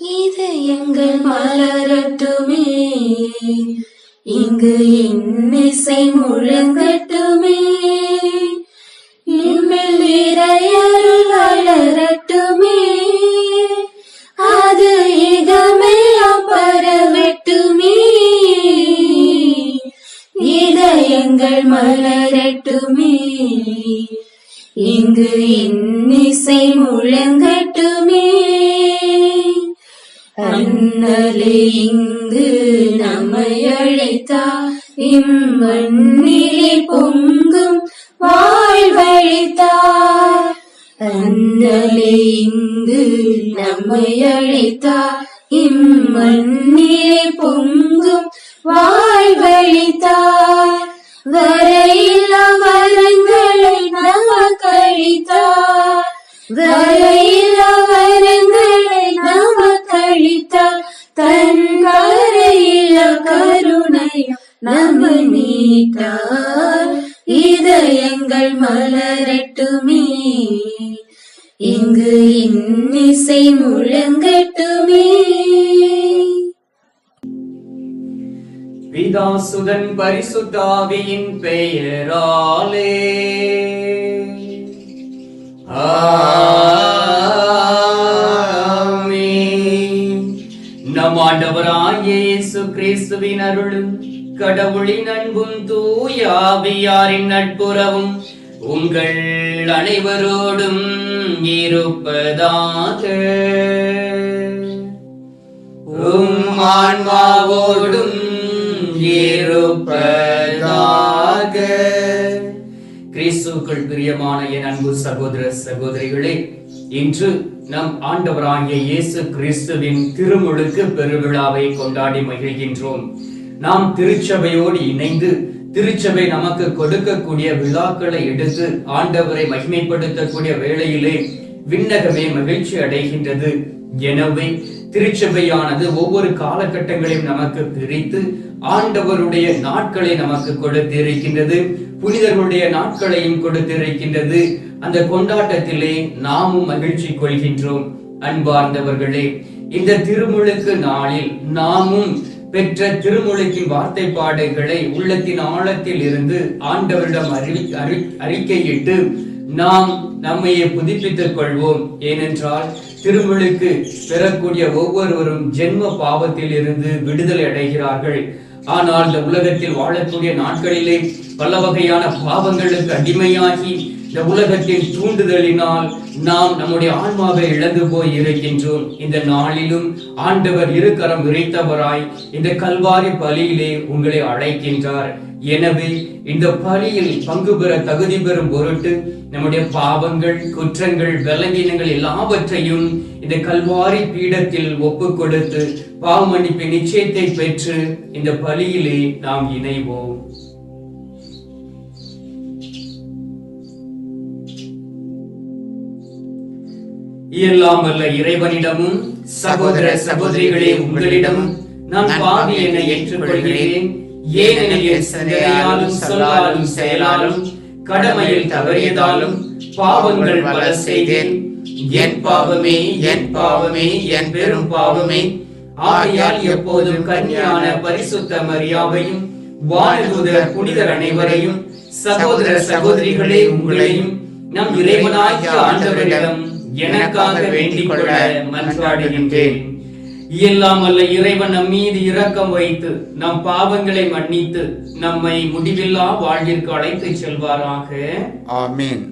இதயங்கள் மலரட்டுமே, இங்கு இன்னிசை முழங்கட்டுமே, இன்மேல் நிறையருள் வளரட்டுமே, அது இதமெல்லாம் பரவட்டுமே. இதயங்கள் மலரட்டுமே, இங்கு இன்னிசை முழங்கட்டுமே. அண்ணலே இங்கு நம்மை அழைத்தார், இம்மண்ணிலே பொங்கும் வாழ்வழித்தார். அண்ணலே இங்கு நம்மை அழைத்தார், இம்மண்ணிலே பொங்கும் வாழ்வழித்தார். வரையில்லா வரங்களை நமக்களித்தார், வரையில்லா வரங்களை நமக்களித்தார். தன் வரையில்லா கருணை நம்மை மீட்டார். இதயங்கள் மலரட்டுமே, இங்கு இன்னிசை முழங்கட்டுமே. பிதாசுதன் பரிசுத்தாவியின் பெயராலே ஆமென். நம் ஆண்டவராகிய இயேசு கிறிஸ்துவின் அருளும் கடவுளின் அன்பும் தூய ஆவியாரின் நட்புறவும் உங்கள் அனைவரோடும் இருப்பதாக. ஆன்மாவோடும் இருப்பதாக. கிறிஸ்துவுக்குள் பிரியமான என் அன்பு சகோதர சகோதரிகளே, இன்று நம் ஆண்டவராகிய இயேசு கிறிஸ்துவின் திருமுழுக்கு பெருவிழாவை கொண்டாடி மகிழ்கின்றோம். நாம் திருச்சபையோடு இணைந்து திருச்சபை நமக்கு கொடுக்கக்கூடிய விழாக்களை எடுத்து ஆண்டவரை மகிமைப்படுத்தக்கூடிய வேளையிலே விண்ணகமே மகிழ்ச்சி அடைகின்றது. எனவே திருச்சபையானது ஒவ்வொரு காலகட்டங்களையும் நமக்கு பிரித்து ஆண்டவருடைய நாட்களை நமக்கு கொடுத்திருக்கின்றது, புனிதர்களுடைய நாட்களையும் கொடுத்திருக்கின்றது. அந்த கொண்டாட்டத்திலே நாமும் மகிழ்ச்சி கொள்கின்றோம். அன்பார்ந்தவர்களே, இந்த திருமுழுக்கு நாளில் நாமும் பெற்ற திருமுழுக்கின் வார்த்தை பாடுகளை உள்ளத்தின் ஆழத்தில் இருந்து ஆண்டவரிடம் அறிக்கையிட்டு நாம் நம்மையே புதுப்பித்துக் கொள்வோம். ஏனென்றால் திருமுழுக்கு பெறக்கூடிய ஒவ்வொருவரும் ஜென்ம பாவத்தில் இருந்து விடுதலை அடைகிறார்கள். ஆனால் இந்த உலகத்தில் வாழக்கூடிய நாட்களிலே பல வகையான பாவங்களுக்கு அடிமையாகி இந்த உலகத்தின் தூண்டுதலினால் நாம் நம்முடைய ஆன்மாவை இழந்து போய் இருக்கின்றோம். இந்த நாளிலும் ஆண்டவர் இருக்கரம் விரைத்தவராய் இந்த கல்வாரி பலியிலே உங்களை அழைக்கின்றார். எனவே இந்த பலியில் பங்கு பெற தகுதி பெறும் பொருட்டு நம்முடைய பாவங்கள், குற்றங்கள், பலவீனங்கள் எல்லாவற்றையும் இந்த கல்வாரி பீடத்தில் ஒப்பு கொடுத்து பாவ மன்னிப்பின் நிச்சயத்தை பெற்று இந்த பலியிலே நாம் இணைவோம். எல்லாம் வல்ல இறைவனிடமும் சகோதர சகோதரிகளே உங்களிடமும் நான் பாவி என ஏற்றுக்கொள்கிறேன். ஏனெனில் என் சிந்தனையாலும் சொல்லாலும் செயலாலும் கடமையில் தவறியதாலும் பாவங்கள் பல செய்தேன். என் பாவமே, என் பாவமே, என் பெரும் பாவமே. ஆகையால் எப்போதும் கன்னியான பரிசுத்த மரியாவையும் வானதூதர் புனிதர் அனைவரையும் சகோதர சகோதரிகளே உங்களையும் நம் இறைவனாகிய ஆண்டவரிடம் எனக்காக வேண்டிக் கொள்ள மன்றாடுகின்றேன். எல்லாம் அல்ல இறைவன் நம் மீது இரக்கம் வைத்து நம் பாவங்களை மன்னித்து நம்மை முடிவில்லா வாழ்விற்கு அழைத்து செல்வாராக. ஆமென்.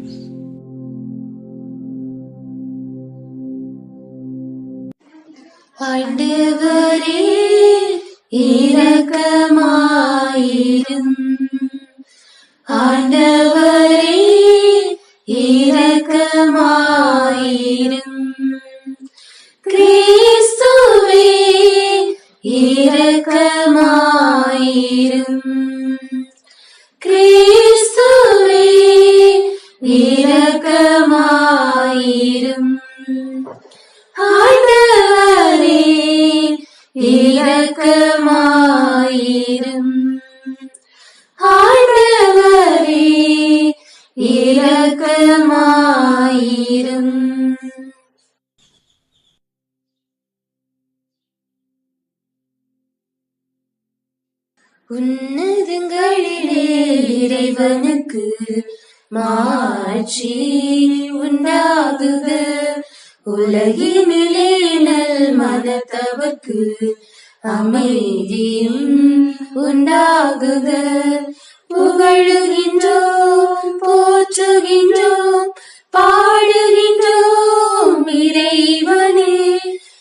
ஆண்டவரே இரக்கமாயிரும், ஆண்டவரே இரக்கமாயிரும், கிறிஸ்துவே இரக்கமாயிரும், கிறிஸ்துவே இரக்கமாயிரும், ஆண்டவரே இரக்கமாயிரும், ஆண்டவரே இரக்கமாயிரும். உன்னதங்களிலே இறைவனுக்கு மாட்சி உண்டாகுக. உலகினிலே நல் மனத்தவர்க்கு அமைதியும் உண்டாகுக. புகழுகின்றோம் போற்றுகின்றோம் பாடுகின்றோம் இறைவனே.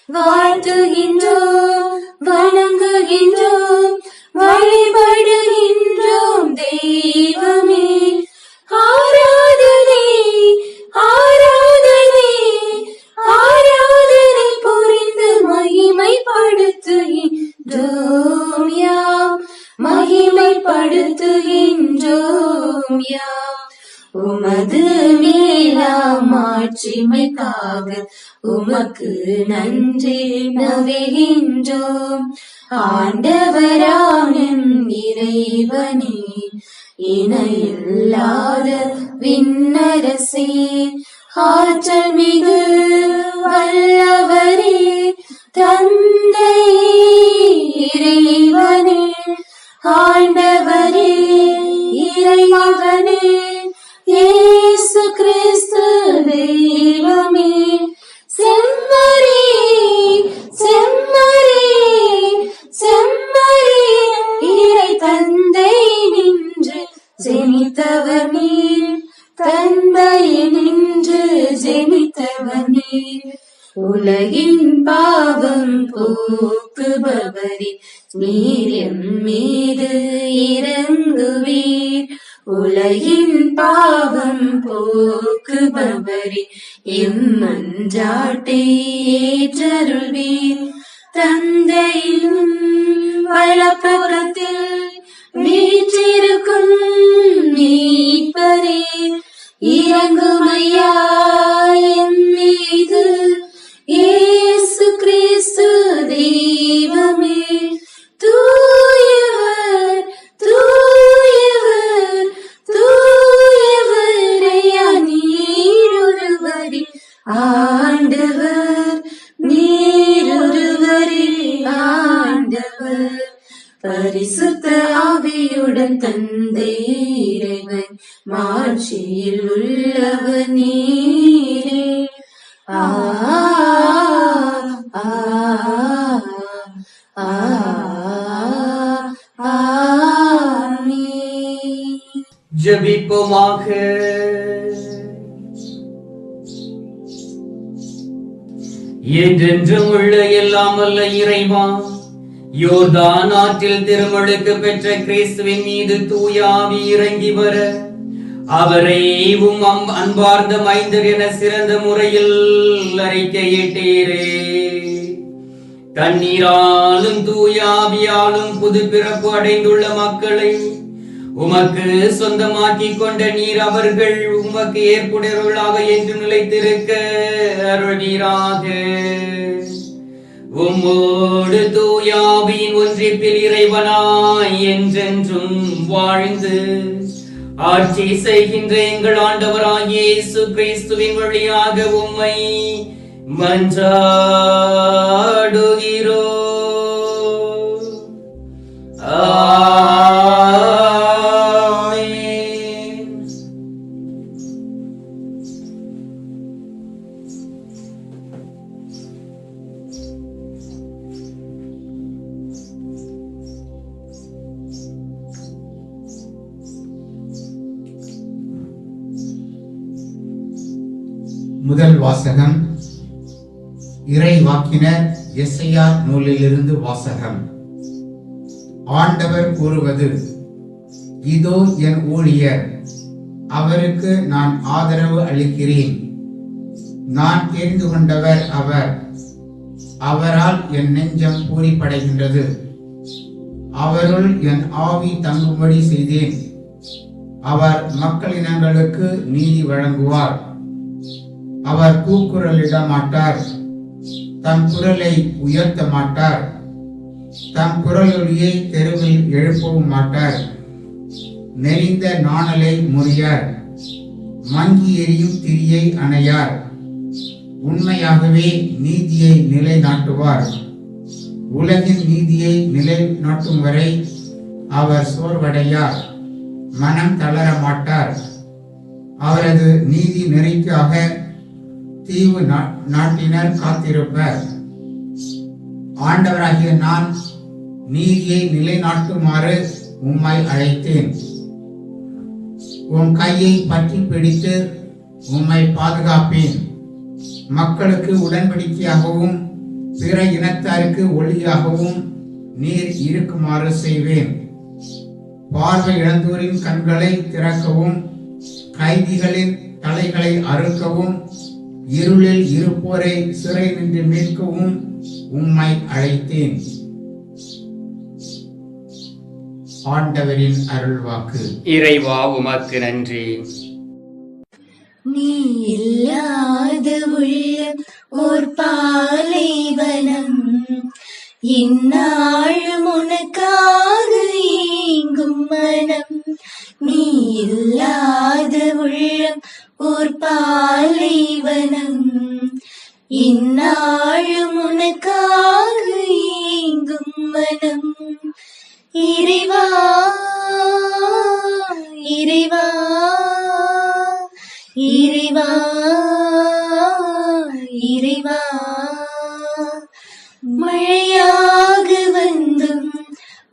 வாழ்த்துகின்றோம் வணங்குகின்றோம் வழிபடுகின்றோம் தெய்வமே. ஆராதனை ஆராதனை ஆராதனை புரிந்து மகிமைப்படுத்துகின்றோம் யாம் மகிமைப்படுத்துகின்றோம் யாம். உமது மேலாம் மாட்சிமைக்காக உமக்கு நன்றி நவிகின்றோம். ஆண்டவராம் எம் இறைவனே, இணையில்லாத விண்ணரசே, ஆற்றல் மிகு வல்லவரே, தந்தை இறைவனே, ஆண்டவரே இறைமகனே, இயேசு கிறிஸ்து தெய்வமே. செம்மறி செம்மறி செம்மறி இறை தந்தை நின்று ஜெனித்தவர் நீர், தந்தை நின்று ஜெனித்தவர் நீர். உலகின் பாவம் போக்குபவரே, நீர் எம் மீது இறங்குவீர். உலகின் பாவம் போக்குபவரே, எம் மன்றாட்டை ஏற்றருள்வீர். தந்தையின் வலப்புறத்தில் வீற்றிருக்கும் மீட்பரே, இறங்குமையா எம் மீது. இயேசு கிறிஸ்து தெய்வமே, தூயவர் தூயவர் தூயவரையா நீரொருவரே ஆண்டவர், நீரொருவரே ஆண்டவர். பரிசுத்த ஆவியுடன் தந்தை இறைவன் மாட்சியில் உள்ளவர் நீரே. ஆ ஆ ஆ ஆமென். ஜெபிப்போமாக. என்றென்றும் உள்ள எல்லாம் வல்ல இறைவா, யோர்தான் ஆற்றில் திருமுழுக்கு பெற்ற கிறிஸ்துவின் மீது தூய ஆவி இறங்கி வர அவரை அன்பார்ந்த மைந்தர் என சிறந்த முறையில் அறிக்கையிட்டீரே. தண்ணீராலும் தூய ஆவியாலும் புது பிறப்பு அடைந்துள்ள மக்களை உமக்கு சொந்தமாக்கிக் கொண்ட நீர் அவர்கள் உமக்கு ஏற்புடையவர்களாக என்று நிலைத்திருக்க அருள்வீராக. உம்மோடு தூய ஆவியின் ஒன்றிப்பில் இறைவனாய் என்றென்றும் வாழ்ந்து ஆட்சி செய்கின்ற எங்கள் ஆண்டவராகிய இயேசு கிறிஸ்துவின் வழியாக உம்மை மன்றாடுகிறோம். முதல் வாசகம் இறை வாக்கினர் எசையா நூலிலிருந்து வாசகம். ஆண்டவர் கூறுவது, இதோ என் ஊழியர், அவருக்கு நான் ஆதரவு அளிக்கிறேன். நான் தெரிந்து கொண்டவர் அவர், அவரால் என் நெஞ்சம் பூரிப்படைகின்றது. அவருள் என் ஆவி தங்கும்படி செய்தேன். அவர் மக்களினங்களுக்கு நீதி வழங்குவார். அவர் கூக்குரலிட மாட்டார், தம் குரலை உயர்த்த மாட்டார். தம் குரலொலியை தெருவில் எழுப்பவும் மாட்டார். நெறிந்த நாணலை முறியார், மங்கி எரியும் திரியை அணையார். உண்மையாகவே நீதியை நிலைநாட்டுவார். உலகின் நீதியை நிலைநாட்டும் வரை அவர் சோர்வடையார், மனம் தளர மாட்டார். அவரது நீதி நெறிக்காக தீவு நாட்டினர் காத்திருப்பர். ஆண்டவராகிய நான் நீதியை நிலைநாட்டுமாறு உம்மை அழைத்தேன். உம் கையை பற்றி பிடித்து உம்மை பாதுகாப்பேன். மக்களுக்கு உடன்படிக்கையாகவும் பிற இனத்தாருக்கு ஒளியாகவும் நீர் இருக்குமாறு செய்வேன். பார்வை இழந்தோரின் கண்களை திறக்கவும், கைதிகளின் தலைகளை அறுக்கவும், இருளில் இருப்போரை சிறை நின்று மீட்கவும் உம்மை அழைத்தேன். ஆண்டவரின் அருள்வாக்கு. இறைவா உமக்கு நன்றி. நீ இல்லாத உள்ளம் ஓர் பாலைவனம், இந்நாளும் உனக்காக ஏங்கும் மனம். நீ இல்லாத உள்ளம் ஓர் பாலைவனம், இந்நாளும் உனக்காக ஏங்கும் மனம். இறைவா இறைவா இறைவா இறைவா, மழையாக வந்தும்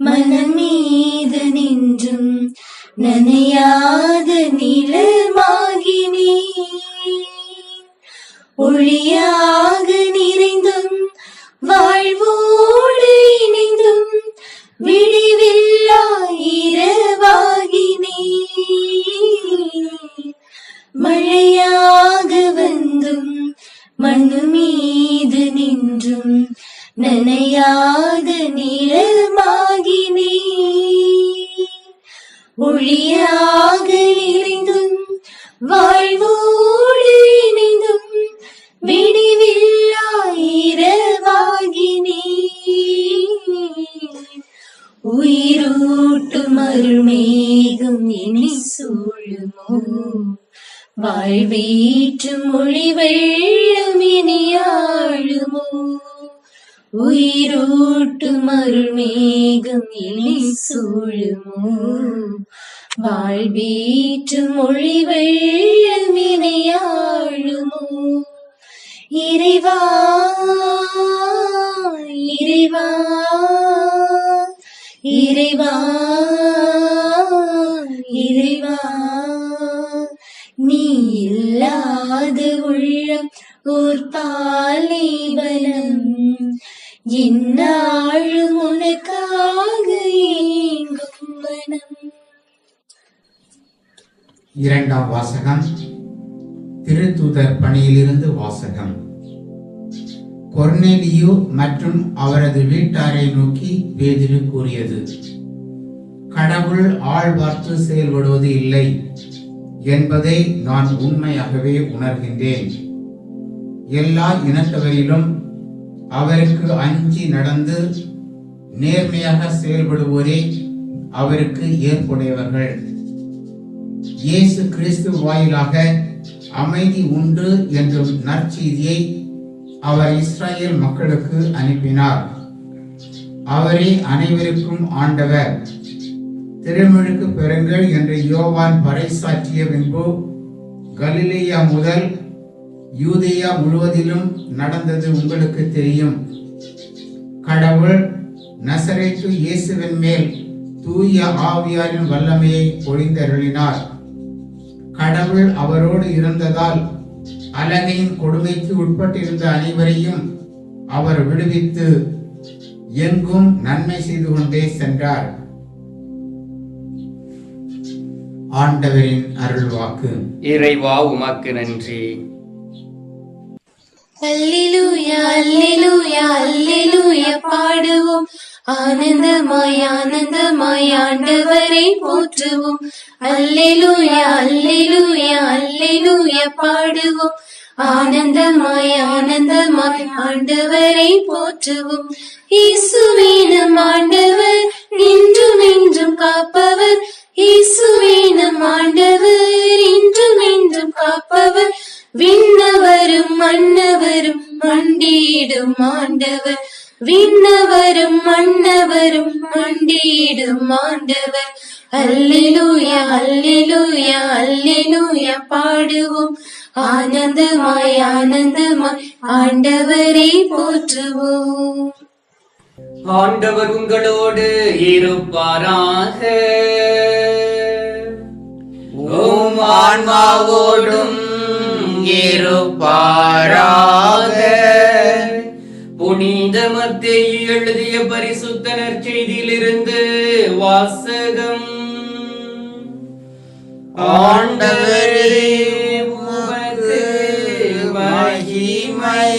மனம் மீது நின்றும் நனையாத நிலமாகினே, ஒளியாக நிறைந்தும் வாழ்வோடு இணைந்தும் விடிவில்லா இரவாகினே. மழையாக வந்தும் மண்ணு மீது நின்றும் நனையாத நிலமாகினே, ஒளியாக நிறைந்தும் வாழ்வோடு இணைந்தும் விடிவில்லா இரவாகினே. உயிரூட்டும் அருள்மேகம் இனி சூழுமோ, வாழ்வீற்றும் மொழி வெள்ளம் இனி ஆழுமோ. உயிரூட்டும் அருள்மேகம் இனி சூழுமோ, வாழ்வீற்றும் மொழி வெள்ளம் இனி ஆழுமோ. இறைவா இறைவா இறைவா இறைவா, நீ இல்லாத உள்ளம் ஓர் பாலைவனம், இந்நாளும் உனக்காக ஏங்கும் மனம். இரண்டாம் வாசகம். திருத்தூதர் பணியிலிருந்து வாசகம். கொர்நேலியு மற்றும் அவரது வீட்டாரை நோக்கி பேதுரு கூறியது: கடவுள் ஆள் பார்த்து செயல்படுவது இல்லை என்பதை நான் உண்மையாகவே உணர்கின்றேன். எல்லா இனத்தவரிலும் அவருக்கு அஞ்சி நடந்து நேர்மையாக செயல்படுவோரே அவருக்கு ஏற்புடையவர்கள். இயேசு கிறிஸ்து வாயிலாக அமைதி உண்டு என்றும் நற்செய்தியை அவர் இஸ்ரேல் மக்களுக்கு அனுப்பினார். அவரே அனைவருக்கும் ஆண்டவர். திருமுழுக்கு பெறுங்கள் என்று யோவான் பறைசாற்றிய பின்பு கலிலேயா முதல் யூதேயா முழுவதிலும் நடந்தது உங்களுக்கு தெரியும். கடவுள் நசரேத்து இயேசுவின் மேல் தூய ஆவியாரின் வல்லமையை பொழிந்தருளினார். கடவுள் அவரோடு இருந்ததால் அலகையின் கொடுமைக்கு உட்பட்டிருந்த அனைவரையும் அவர் விடுவித்து எங்கும் நன்மை செய்து கொண்டே சென்றார். ஆண்டவரின் அருள்வாக்கு. இறைவா உமக்கு நன்றி. அல்லேலூயா அல்லேலூயா அல்லேலூயா பாடுவோம், ஆனந்தமாய் ஆனந்தமாய் ஆண்டவரை போற்றுவோம். அல்லேலூயா அல்லேலூயா அல்லேலூயா பாடுவோம், ஆனந்தமாய் ஆனந்தமாய் ஆண்டவரை போற்றுவோம். இயேசுவே நம் ஆண்டவர், இன்றும் என்றும் காப்பவர். இயேசுவே நம் ஆண்டவர், இன்றும் என்றும் காப்பவர். விண்ணவரும் மன்னவரும் மண்டியிடும் ஆண்டவர், விண்ணவரும் மன்னவரும் மண்டியிடும் ஆண்டவர். அல்லேலூயா அல்லேலூயா அல்லேலூயா பாடுவோம். ஆனந்தமாய் ஆனந்தமாய் ஆண்டவரை போற்றுவோம். ஆண்டவர் உங்களோடு இருப்பாராக. உம் ஆன்மாவோடும் இருப்பாராக. புனித மத்தேயு எழுதிய பரிசுத்த நற்செய்தியிலிருந்து வாசகம். ஆண்டவரே உமக்கு மகிமை.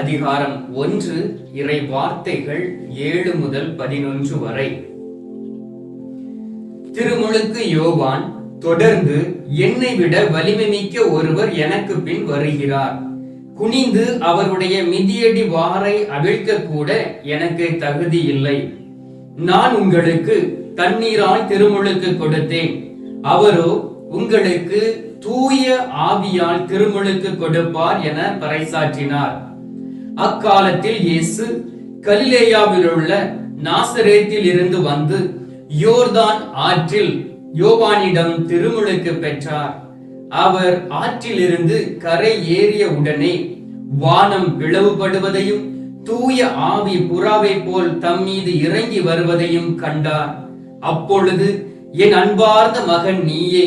அதிகாரம் 1, இறை வார்த்தைகள் 7 முதல் 11 வரை. திருமுழுக்கு யோவான் தொடர்ந்து, என்னை விட வலிமை மிக்க ஒருவர் எனக்கு பின் வருகிறார். குனிந்து அவருடைய மிதியடி வாரை அவிழ்க்க கூட எனக்கு தகுதி இல்லை. நான் உங்களுக்கு தண்ணீரால் திருமுழுக்கு கொடுத்தேன். அவரோ உங்களுக்கு தூய ஆவியால் திருமுழுக்கு கொடுப்பார் என பறைசாற்றினார். அக்காலத்தில் இயேசு கலிலேயாவில் உள்ள நாசரேத்தில் இருந்து வந்து யோர்தான் ஆற்றில் யோவானிடம் திருமுழுக்கு பெற்றார். அவர் ஆற்றிலிருந்து கரை ஏறிய உடனே வானம் பிளவுபடுவதையும் தூய ஆவி புறாவை போல் தம் மீது இறங்கி வருவதையும் கண்டார். அப்பொழுது, என் அன்பார்ந்த மகன் நீயே,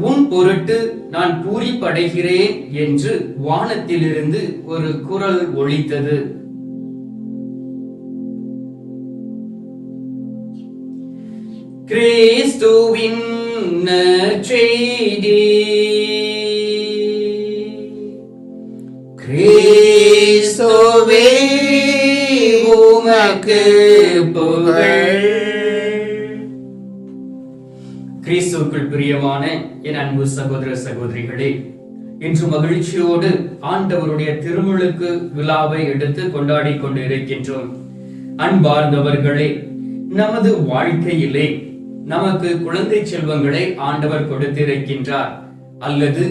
உன் பொருட்டு நான் பூரிப்படைகிறேன் என்று வானத்திலிருந்து ஒரு குரல் ஒலித்தது. கிறிஸ்துவின் நற்செய்தி. கிறிஸ்துவே உமக்கு புகழ். கிறிஸ்துவுக்குள் பிரியமான என் அன்பு சகோதர சகோதரிகளே, இன்று மகிழ்ச்சியோடு ஆண்டவருடைய திருமுழுக்கு விழாவை எடுத்து கொண்டாடி கொண்டு இருக்கின்றோம். அன்பார்ந்தவர்களே, நமது வாழ்க்கையிலே நமக்கு குழந்தை செல்வங்களை ஆண்டவர் கொடுத்திருக்கின்றார். அல்லது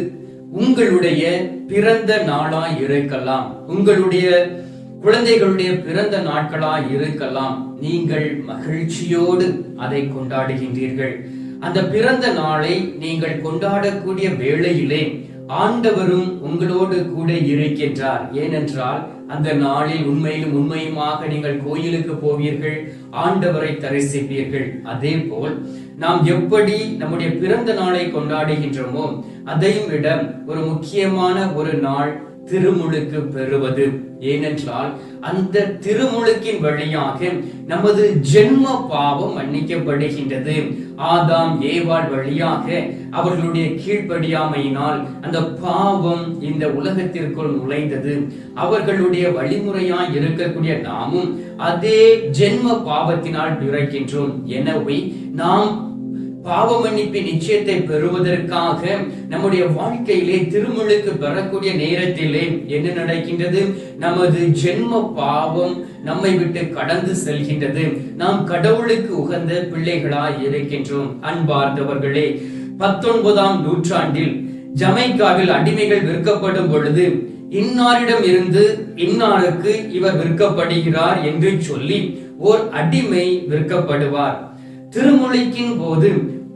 உங்களுடைய பிறந்த நாளாய் இருக்கலாம், உங்களுடைய குழந்தைகளுடைய பிறந்த நாட்களாய் இருக்கலாம். நீங்கள் மகிழ்ச்சியோடு அதை கொண்டாடுகின்றீர்கள். அந்த பிறந்த நாளை நீங்கள் கொண்டாடக்கூடிய வேளையிலே ஆண்டவரும் உங்களோடு கூட இருக்கின்றார். ஏனென்றால் அந்த நாளில் உண்மையுமாக நீங்கள் கோயிலுக்கு போவீர்கள், ஆண்டவரை தரிசிப்பீர்கள். அதே போல் நாம் எப்படி நம்முடைய பிறந்த நாளை கொண்டாடுகின்றோமோ அதையும் விட ஒரு முக்கியமான ஒரு நாள் திருமுழுக்கு பெறுவது. ஏனென்றால் அந்த திருமுழுக்கின் வழியாக நமது ஜென்ம பாவம் மன்னிக்கப்படுகின்றது. ஆதாம் ஏவாள் வழியாக அவர்களுடைய கீழ்ப்படியாமையினால் அந்த பாவம் இந்த உலகத்திற்குள் நுழைந்தது. அவர்களுடைய வழிமுறையாய் இருக்கக்கூடிய நாமும் அதே ஜென்ம பாவத்தினால் பிறக்கின்றோம். எனவே நாம் பாவ மன்னிப்பின் நிச்சயத்தை பெறுவதற்காக நம்முடைய வாழ்க்கையிலே திருமுழுக்கு பெறக்கூடிய நேரத்திலே என்ன நடக்கின்றது? நமது ஜென்ம பாவம் நம்மை விட்டு கடந்து செல்கின்றது. நாம் கடவுளுக்கு உகந்த பிள்ளைகளாய் இருக்கின்றோம். அன்பார்ந்தவர்களே, 19ஆம் நூற்றாண்டில் ஜமைக்காவில் அடிமைகள் விற்கப்படும் பொழுது இன்னாரிடம் இருந்து இன்னாருக்கு இவர் விற்கப்படுகிறார் என்று சொல்லி ஓர் அடிமை விற்கப்படுவார். திருமுழுக்கின் போது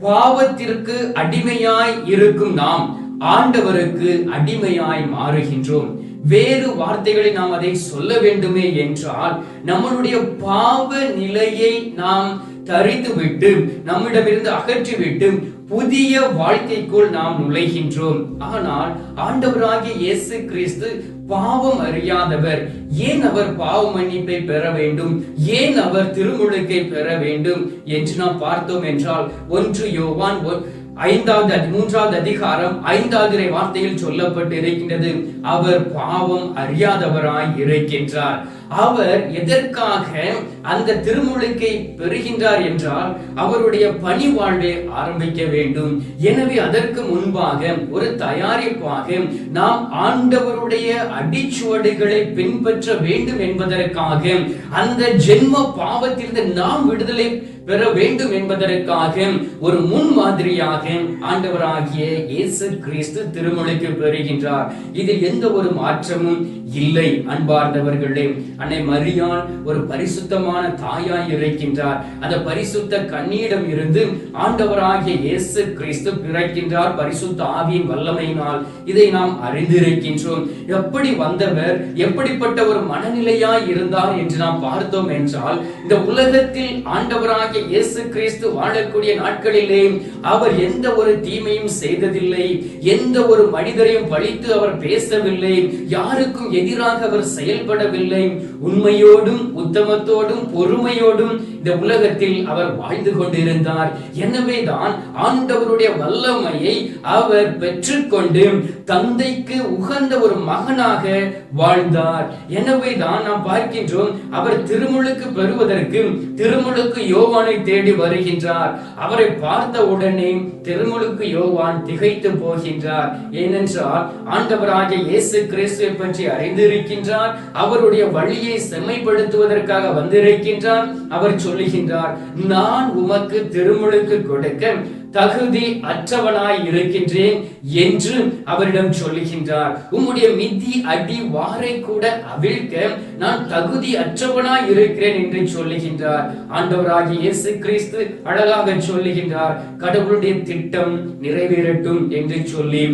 பாவத்திற்கு அடிமையாய் இருக்கும் நாம் ஆண்டவருக்கு அடிமையாய் மாறுகின்றோம். வேறு வார்த்தைகளை நாம் அதை சொல்ல வேண்டுமே என்றால், நம்மளுடைய பாவ நிலையை நாம் தரித்துவிட்டு நம்மிடமிருந்து அகற்றிவிட்டு புதிய வாழ்க்கைக்குள் நாம் நுழைகின்றோம். ஆனால் ஆண்டவராகிய இயேசு கிறிஸ்து பாவம் அறியாதவர். ஏன் அவர் பாவ மன்னிப்பை பெற வேண்டும்? ஏன் அவர் திருமுழுக்கை பெற வேண்டும் என்று நாம் பார்த்தோம் என்றால், 1 யோவான் 3வது அதிகாரம் 5வது வார்த்தையில் சொல்லப்பட்டு இருக்கின்றது, அவர் பாவம் அறியாதவராய் இருக்கின்றார். அவர் எதற்காக அந்த திருமுழுக்கை பெறுகின்றார் என்றால், அவருடைய பணி வாழ்வை ஆரம்பிக்க வேண்டும். எனவே அதற்கு முன்பாக ஒரு தயாரிப்பாக நாம் ஆண்டவருடைய அடிச்சுவடுகளை பின்பற்ற வேண்டும் என்பதற்காக அந்த ஜென்ம பாவத்திலிருந்து நாம் விடுதலை பெற வேண்டும் என்பதற்காக ஒரு முன்மாதிரியாக ஆண்டவராகிய இயேசு கிறிஸ்து திருமுழுக்கு பெறுகின்றார். இதில் எந்த ஒரு மாற்றமும் இல்லை. அன்பார்ந்தவர்களே, அன்னை மரியாள் ஒரு பரிசுத்தமான தாயாய் இருக்கின்றார். அந்த பரிசுத்த கன்னியிடம் இருந்து ஆண்டவராகிய இயேசு கிறிஸ்து பிறக்கின்றார் பரிசுத்த ஆவியின் வல்லமையினால். இதை நாம் அறிந்திருக்கின்றோம். எப்படி வந்தவர், எப்படிப்பட்ட ஒரு மனநிலையாய் இருந்தார் என்று நாம் பார்த்தோம் என்றால், இந்த உலகத்தில் ஆண்டவராகிய இயேசு கிறிஸ்து வாழக்கூடிய நாட்களிலே அவர் எந்த ஒரு தீமையும் செய்ததில்லை. எந்த ஒரு மனிதரையும் பழித்து அவர் பேசவில்லை. யாருக்கும் எதிராக அவர் செயல்படவில்லை. உண்மையோடும் உத்தமத்தோடும் பொறுமையோடும் இந்த உலகத்தில் அவர் வாழ்ந்து கொண்டிருந்தார். எனவேதான் ஆண்டவருடைய வல்லமையை அவர் பெற்றுக்கொண்டு தந்தைக்கு உகந்த ஒரு மகனாக வாழ்ந்தார். எனவேதான் நாம் பார்க்கின்றோம், அவர் திருமுழுக்கு பெறுவதற்கு திருமுழுக்கு யோவானை தேடி வருகின்றார். அவரை பார்த்த உடனே திருமுழுக்கு யோவான் திகைத்து போகின்றார். ஏனென்றால் ஆண்டவராகிய இயேசு கிறிஸ்துவை பற்றி அறிந்திருக்கின்றார். அவருடைய வழியை செம்மைப்படுத்துவதற்காக வந்திருக்கின்றார். அவர் சொல்லுகின்றார், நான் உமக்கு திருமுழுக்கு கொடுக்க தகுதி அற்றவனாய் இருக்கின்றேன் என்று அவரிடம் சொல்லுகின்றார். உம்முடைய மிதி அடி வாரை கூட அவிழ்க்க நான் தகுதி அற்றவனாய் இருக்கிறேன் என்று சொல்லுகின்றார். ஆண்டவராகிய இயேசு கிறிஸ்து அழகாக சொல்லுகின்றார், கடவுளுடைய திட்டம் நிறைவேறட்டும் என்று சொல்லி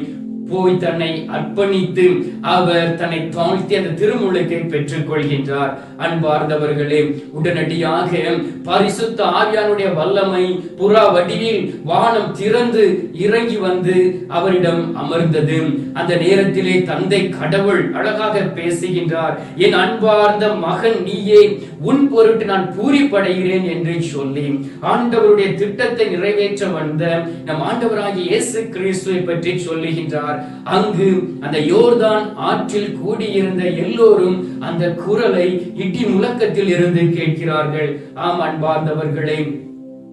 போய் தன்னை அர்ப்பணித்து அவர் தன்னை தாழ்த்தி அந்த திருமுழுக்கை பெற்றுக் கொள்கின்றார். அன்பார்ந்தவர்களே, உடனடியாக பரிசுத்த ஆவியானுடைய வல்லமை புறா வடிவில் வானம் திறந்து இறங்கி வந்து அவரிடம் அமர்ந்தது. அந்த நேரத்திலே தந்தை கடவுள் அழகாக பேசுகின்றார், என் அன்பார்ந்த மகன் நீயே, உன் பொருட்டு நான் பூரிப்படைகிறேன் என்று சொல்லி ஆண்டவருடைய திட்டத்தை நிறைவேற்ற வந்த நம் ஆண்டவராகிய இயேசு கிறிஸ்துவை பற்றி சொல்லுகின்றார். அங்கு அந்த யோர்தான் ஆற்றில் கூடியிருந்த எல்லோரும் அந்த குரலை இடி முழக்கத்தில் இருந்து கேட்கிறார்கள். ஆம் அன்பார்ந்தவர்களே,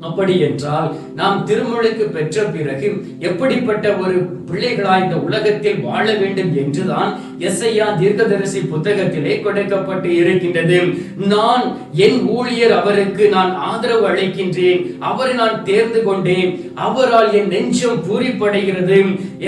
அப்படி என்றால் நாம் திருமுழுக்கு பெற்ற பிறகு எப்படிப்பட்ட ஒரு பிள்ளைகளாய் இந்த உலகத்தில் வாழ வேண்டும் என்றுதான் எசையா தீர்க்கதரிசி புத்தகத்திலே கொடுக்கப்பட்டு இருக்கின்றது. நான் என் ஊழியர் அவருக்கு நான் ஆதரவு அளிக்கின்றேன், அவரை நான் தேர்ந்து கொண்டேன், அவரால் என் நெஞ்சம் பூரிப்படைகிறது,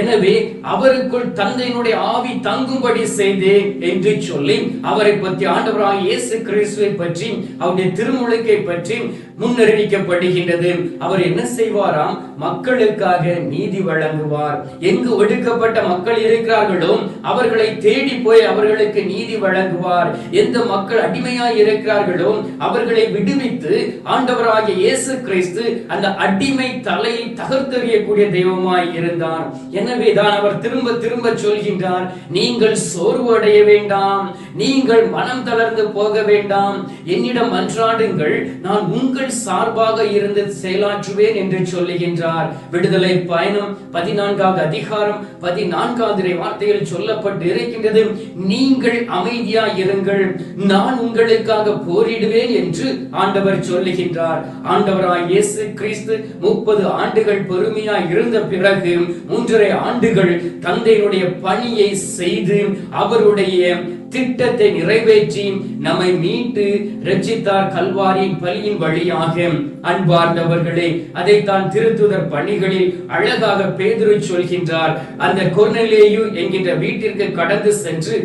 எனவே அவருக்குள் தந்தையினுடைய ஆவி தங்கும்படி செய்தேன் என்று சொல்லி அவரை பற்றி ஆண்டவராகிய இயேசு கிறிஸ்துவை பற்றி அவருடைய திருமுழுக்கை பற்றி முன்னறிவிக்கப்படுகின்றது. அவர் என்ன செய்வாராம்? மக்களுக்காக நீதி வழங்குவார். எங்கு ஒடுக்கப்பட்ட மக்கள் இருக்கிறார்களோ அவர்களை தேடி போய் அவர்களுக்கு நீதி வழங்குவார். எந்த மக்கள் அடிமையாய் இருக்கிறார்களோ அவர்களை விடுவித்து ஆண்டவராகிய இயேசு கிறிஸ்து அந்த அடிமை தலையை தகர்த்தெறியக்கூடிய தெய்வமாய் இருந்தார். எனவேதான் அவர் திரும்ப திரும்ப சொல்கின்றார், நீங்கள் சோர்வு அடைய வேண்டாம், நீங்கள் மனம் தளர்ந்து போக வேண்டாம், என்னிடம் மன்றாடுங்கள், நான் உங்கள் சார்பாக இருந்து செயலாற்றுவேன் என்று சொல்லுகின்றார். விடுதலை பயணம் 14வது அதிகாரம் 14வது வார்த்தையில் சொல்லப்பட்டு இருக்கின்றது, நீங்கள் அமைதியாய் இருங்கள், நான் உங்களுக்காக போரிடுவேன் என்று ஆண்டவர் சொல்லுகின்றார். ஆண்டவராய் இயேசு கிறிஸ்து 30 ஆண்டுகள் பொறுமையாய் இருந்த பிறகு 3.5 ஆண்டுகள் தந்தையினுடைய பணியை செய்து அவருடைய திட்டத்தை நிறைவேற்றி நம்மை மீட்டு ரட்சித்தார் கல்வாரியின் பலியின் வழியாக. அன்பார்ந்தவர்களே, அதைத்தான் திருத்துதர் பணிகளில் அழகாக பேதுரு சொல்கின்றார். அந்த கொர்நேலியு என்கின்ற வீட்டிற்கு கடந்து சென்று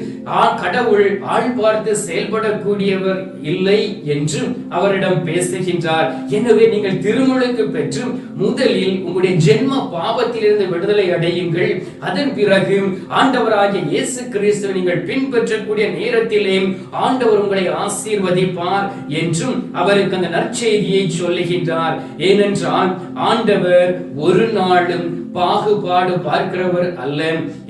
கடவுள் ஆள் பார்த்து செயல்படக்கூடியவர் இல்லை என்று அவரிடம் பேசுகின்றார். எனவே நீங்கள் திருமுழுக்கு பெற்று முதலில் உங்களுடைய ஜென்ம பாவத்திலிருந்து விடுதலை அடையுங்கள், அதன் பிறகு ஆண்டவராகிய இயேசு கிறிஸ்துவை நீங்கள் பின்பற்றக்கூடிய நேரத்திலே ஆண்டவர் உங்களை ஆசீர்வதிப்பார் என்றும் அவருக்கு அந்த நற்செய்தியை சொல்லுகின்றார். ஏனென்றால் ஆண்டவர் ஒரு நாளும் பாகுபாடு பார்க்கிறவர் அல்ல.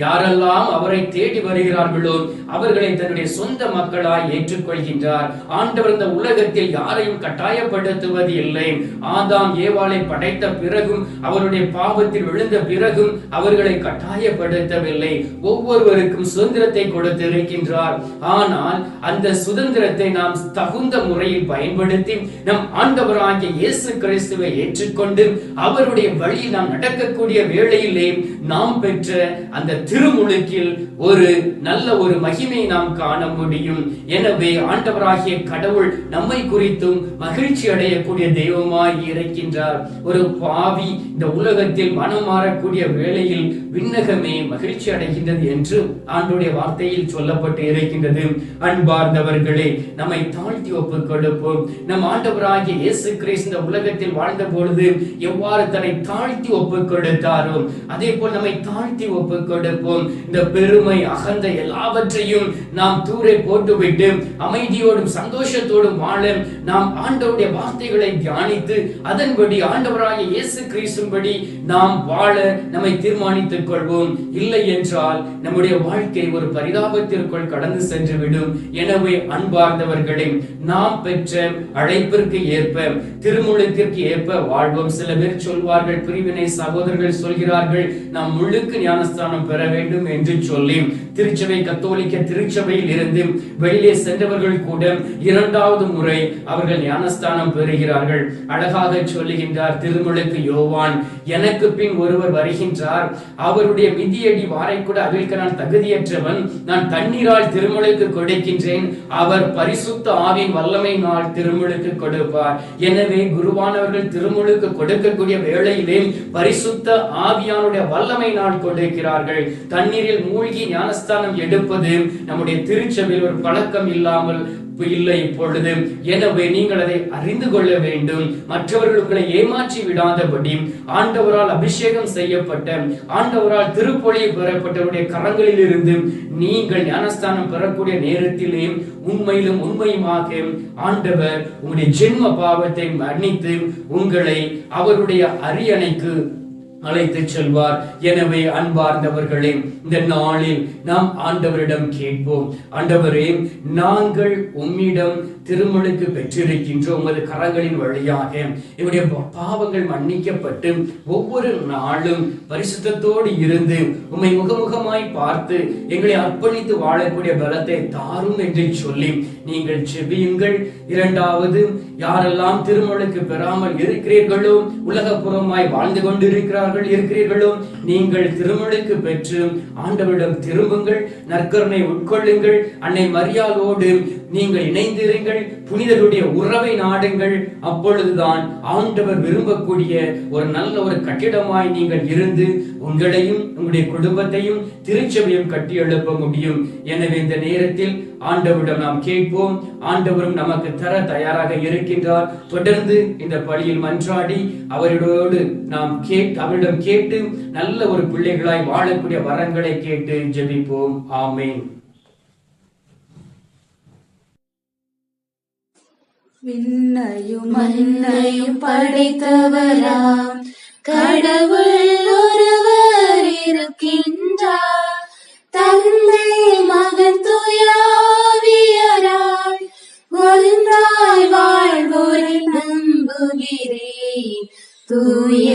யாரெல்லாம் அவரை தேடி வருகிறார்களோ அவர்களை தன்னுடைய சொந்த மக்களாய் ஏற்றுக்கொள்கின்றார். ஆண்டவர் இந்த உலகத்தில் யாரையும் கட்டாயப்படுத்துவது இல்லை. ஆதாம் ஏவாளை படைத்த பிறகும் அவருடைய பாவத்தில் விழுந்த பிறகும் அவர்களை கட்டாயப்படுத்தவில்லை. ஒவ்வொருவருக்கும் சுதந்திரத்தை கொடுத்திருக்கின்றார். ஆனால் அந்த சுதந்திரத்தை நாம் தகுந்த முறையில் பயன்படுத்தி நம் ஆண்டவராகிய இயேசு கிறிஸ்துவை ஏற்றுக்கொண்டு அவருடைய வழியில் நாம் நடக்கக்கூடிய வேளையிலே நாம் பெற்ற அந்த திருமுழுக்கில் ஒரு நல்ல ஒரு மகிமை நாம் காண முடியும். எனவே ஆண்டவராகிய கடவுள் நம்மை குறித்தும் மகிழ்ச்சி அடையக்கூடிய தெய்வமாய் இருக்கின்றார். ஒரு பாவி இந்த உலகத்தில் மனம் மாறக்கூடிய வேளையில் விண்ணகமே மகிழ்ச்சி அடைகின்றது என்று ஆண்டவருடைய வார்த்தையில் சொல்லப்பட்டு இருக்கின்றது. அன்பார்ந்தவர்களே, நம்மை தாழ்த்தி ஒப்புக் கொடுப்போம். நம் ஆண்டவராகிய இயேசு கிறிஸ்து இந்த உலகத்தில் வாழ்ந்த பொழுது எவ்வாறு தன்னை தாழ்த்தி ஒப்புக் கொடுத்தாரோ அதே போல் நம்மை தாழ்த்தி ஒப்புக் கொடுப்போம். இந்த பெருமை, அகந்த எல்லாவற்றையும் நாம் தூரே போட்டுவிட்டு அமைதியோடும் சந்தோஷத்தோடும் வாழ நாம் ஆண்டவருடைய வார்த்தைகளை தியானித்து அதன்படி ஆண்டவராகிய இயேசு கிறிஸ்துவின்படி நாம் வாழ நம்மை தீர்மானித்துக் கொள்வோம். இல்லை என்றால் நம்முடைய வாழ்க்கை ஒரு பரிதாபத்திற்குள் கடந்து சென்றுவிடும். எனவே அன்பார்ந்தவர்களே, நாம் பெற்ற அழைப்பிற்கு ஏற்ப, திருமுழுக்கிற்கு ஏற்ப வாழ்வோம். சில பேர் சொல்வார்கள், பிரிவினை சகோதரர்கள் சொல்கிறார்கள், நாம் முழுக்கு ஞானஸ்தானம் பெற வேண்டும் என்று சொல்லி திருச்சபை கத்தோலிக்க திருச்சபையில் இருந்து வெளியே சென்றவர்கள் கூட இரண்டாவது முறை அவர்கள் ஞானஸ்தானம் பெறுகிறார்கள். அழகாக சொல்லுகின்றார் திருமுழுக்கு யோவான், எனக்கு பின் ஒருவர் வருகின்றார், அவருடைய மிதியடி வாரை கூட அவிழ்க்க நான் தகுதியற்றவன். நான் தண்ணீரால் திருமுழுக்கு கொடுக்கின்றேன், அவர் பரிசுத்த ஆவியின் வல்லமையினால் திருமுழுக்கு கொடுப்பார். எனவே குருவானவர்கள் திருமுழுக்கு கொடுக்கக்கூடிய வேளையிலே பரிசுத்த ஆவியானுடைய வல்லமையினால் கொடுக்கிறார்கள். தண்ணீரில் மூழ்கி ஞானஸ்தானம் எடுப்பது நம்முடைய திருச்சபையில் ஒரு பழக்கம் இல்லாமல் இல்லை இப்பொழுது. எனவே நீங்கள் அதை அறிந்து கொள்ள வேண்டும். மற்றவர்களை ஏமாற்றி விடாதபடி ஆண்டவரால் அபிஷேகம் செய்யப்பட்ட, ஆண்டவரால் திருப்பொழியை பெறப்பட்டவருடைய கரங்களில் இருந்து நீங்கள் ஞானஸ்தானம் பெறக்கூடிய நேரத்திலே உண்மையிலும் உண்மையுமாக ஆண்டவர் உங்களுடைய ஜென்ம பாவத்தை மன்னித்து உங்களை அவருடைய அரியணைக்கு அழைத்து செல்வார். எனவே அன்பார்ந்தவர்களே, இந்த நாளில் நாம் ஆண்டவரிடம் கேட்போம், ஆண்டவரே, நாங்கள் உம்மிடம் திருமுழுக்கு பெற்றிருக்கின்றோம். உமது கரங்களின் வழியாக எங்களுடைய பாவங்கள் மன்னிக்கப்பட்டு ஒவ்வொரு நாளும் பரிசுத்தத்தோடு இருந்து உம்மை முகமுகமாய் பார்த்து எங்களை அர்ப்பணித்து வாழக்கூடிய பலத்தை தாரும் என்று சொல்லி நீங்கள் ஜெபியுங்கள். இரண்டாவது, யாரெல்லாம் திருமுழுக்கு பெறாமல் இருக்கிறீர்களோ, உலகப்புறமாய் வாழ்ந்து இருக்கிறீர்களோ, நீங்கள் திருமுழுக்கு பெற்று ஆண்டவரிடம் திரும்புங்கள், நற்கருணை உட்கொள்ளுங்கள், அன்னை மரியாளோடு நீங்கள் இணைந்திருங்கள், புனிதருடைய உறவை நாடுங்கள். அப்பொழுதுதான் ஆண்டவர் விரும்பக்கூடிய ஒரு நல்ல ஒரு கட்டிடமாய் நீங்கள் இருந்து உங்களையும் உங்களுடைய குடும்பத்தையும் திருச்சபையும் கட்டி எழுப்ப முடியும். எனவே இந்த நேரத்தில் ஆண்டவரிடம் நாம் கேட்போம். ஆண்டவரும் நமக்கு தர தயாராக இருக்கின்றார். தொடர்ந்து இந்த பலியில் மன்றாடி அவரோடு நாம் அவரிடம் கேட்டு நல்ல ஒரு பிள்ளைகளாய் வாழக்கூடிய வரங்களை கேட்டு ஜெபிப்போம். ஆமென். விண்ணையும் மண்ணையும் படைத்தவராம் கடவுள் ஒருவர் இருக்கின்றார். தந்தை, மகன், தூய ஆவியாராய் ஒன்றாய் வாழ்வோரை நம்புகிறேன். தூய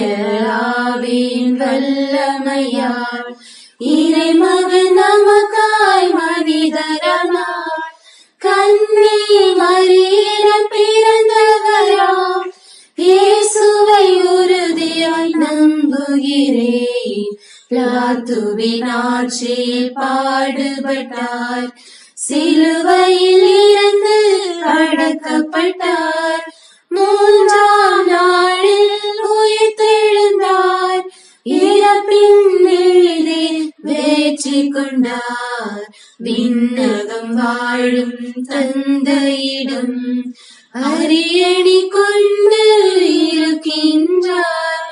ஆவியின் வல்லமையால் இறைமகன் நமக்காய் மனிதரானார். கன்னி மரியிடம் பிறந்தவராம் இயேசுவை உறுதியாய் நம்புகிறேன். பிலாத்துவின் ஆட்சியில் பாடுபட்டார், சிலுவையில் இறந்து அடக்கப்பட்டார், மூன்றாம் நாளில் உயிர்த்தெழுந்தார், இறப்பின் மீதில் வெற்றி கொண்டார். விண்ணகம் வாழும் தந்தையிடம் அரியணை கொண்டு இருக்கின்றார்.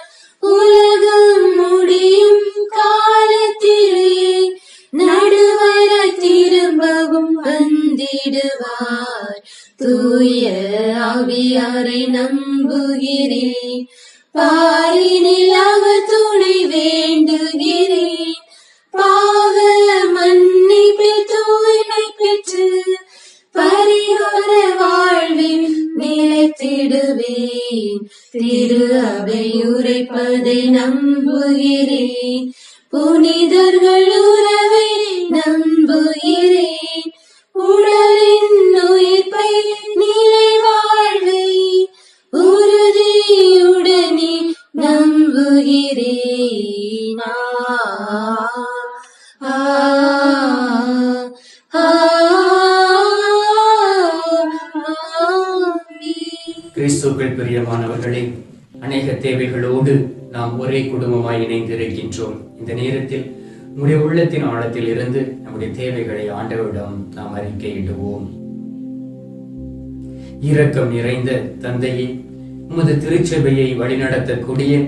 உலகம் முடியும் காலத்திலே நடுவர திரும்பவும் வந்திடுவார். தூய ஆவியாரை நம்புகிறேன், பாரினில் அவர் துணை வேண்டுகிறேன். பாவ மன்னிப்பில் தூய்மை பெற்று பரிகார வாழ்வில் நிலைத்திடுவேன். திரு அவை உரைப்பதை நம்புகிறேன், புனிதர்கள் உறவை நம்புகிறேன். உடலின் உயிர்ப்பை நிலை வாழ்வை உறுதியுடனே நம்புகிறேன். கிறிஸ்துவுக்குள் பிரியமானவர்களே, அநேக தேவைகளோடு நாம் ஒரே குடும்பமாய் இணைந்திருக்கின்றோம். இந்த நேரத்தில் நம்முடைய உள்ளத்தின் ஆழத்தில் இருந்து நம்முடைய தேவைகளை ஆண்டவரிடம் நாம் அறிக்கையிடுவோம். இரக்கம் நிறைந்த தந்தையே, உமது திருச்சபையை வழிநடத்தக்கூடிய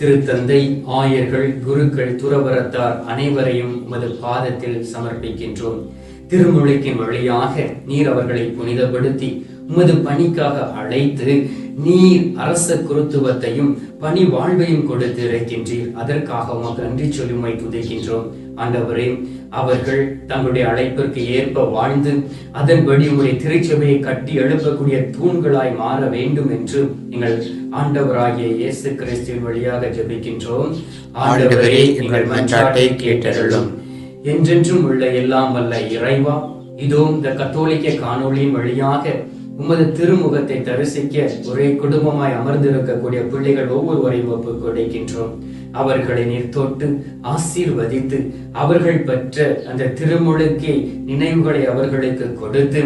திருத்தந்தை, ஆயர்கள், குருக்கள், துறவரத்தார் அனைவரையும் உமது பாதத்தில் சமர்ப்பிக்கின்றோம். திருமுழுக்கின் வழியாக நீர் அவர்களை புனிதப்படுத்தி உமது பணிக்காக அழைத்து நீர் அரச குருத்துவத்தையும் பணி வாழ்வையும் கொடுத்து இருக்கின்றீர். அதற்காக உமக்கு நன்றி சொல்லி உம்மை துதிக்கின்றோம். ஆண்டவரே, அவர்கள் தங்களுடைய அழைப்பிற்கு ஏற்ப வாழ்ந்து அதன்படி உங்களுடைய திருச்சபையை கட்டி எழுப்பக்கூடிய தூண்களாய் மாற வேண்டும் என்று எங்கள் ஆண்டவராகிய இயேசு கிறிஸ்துவின் வழியாக ஜெபிக்கின்றோம். ஆண்டவரே, எங்கள் மன்றாட்டை கேட்டருளும். என்றென்றும் உள்ள எல்லாம் வல்ல இறைவா, இதோ இந்த கத்தோலிக்க காணொளியின் வழியாக உமது திருமுகத்தை தரிசிக்க ஒரே குடும்பமாய் அமர்ந்திருக்கக்கூடிய பிள்ளைகள் ஒவ்வொருவரையும் ஒப்புக் கொடுக்கின்றோம். அவர்களை நீர் தொட்டு ஆசீர்வதித்து அவர்கள் பெற்ற அந்த திருமுழுக்கை நினைவுகளை அவர்களுக்கு கொடுத்து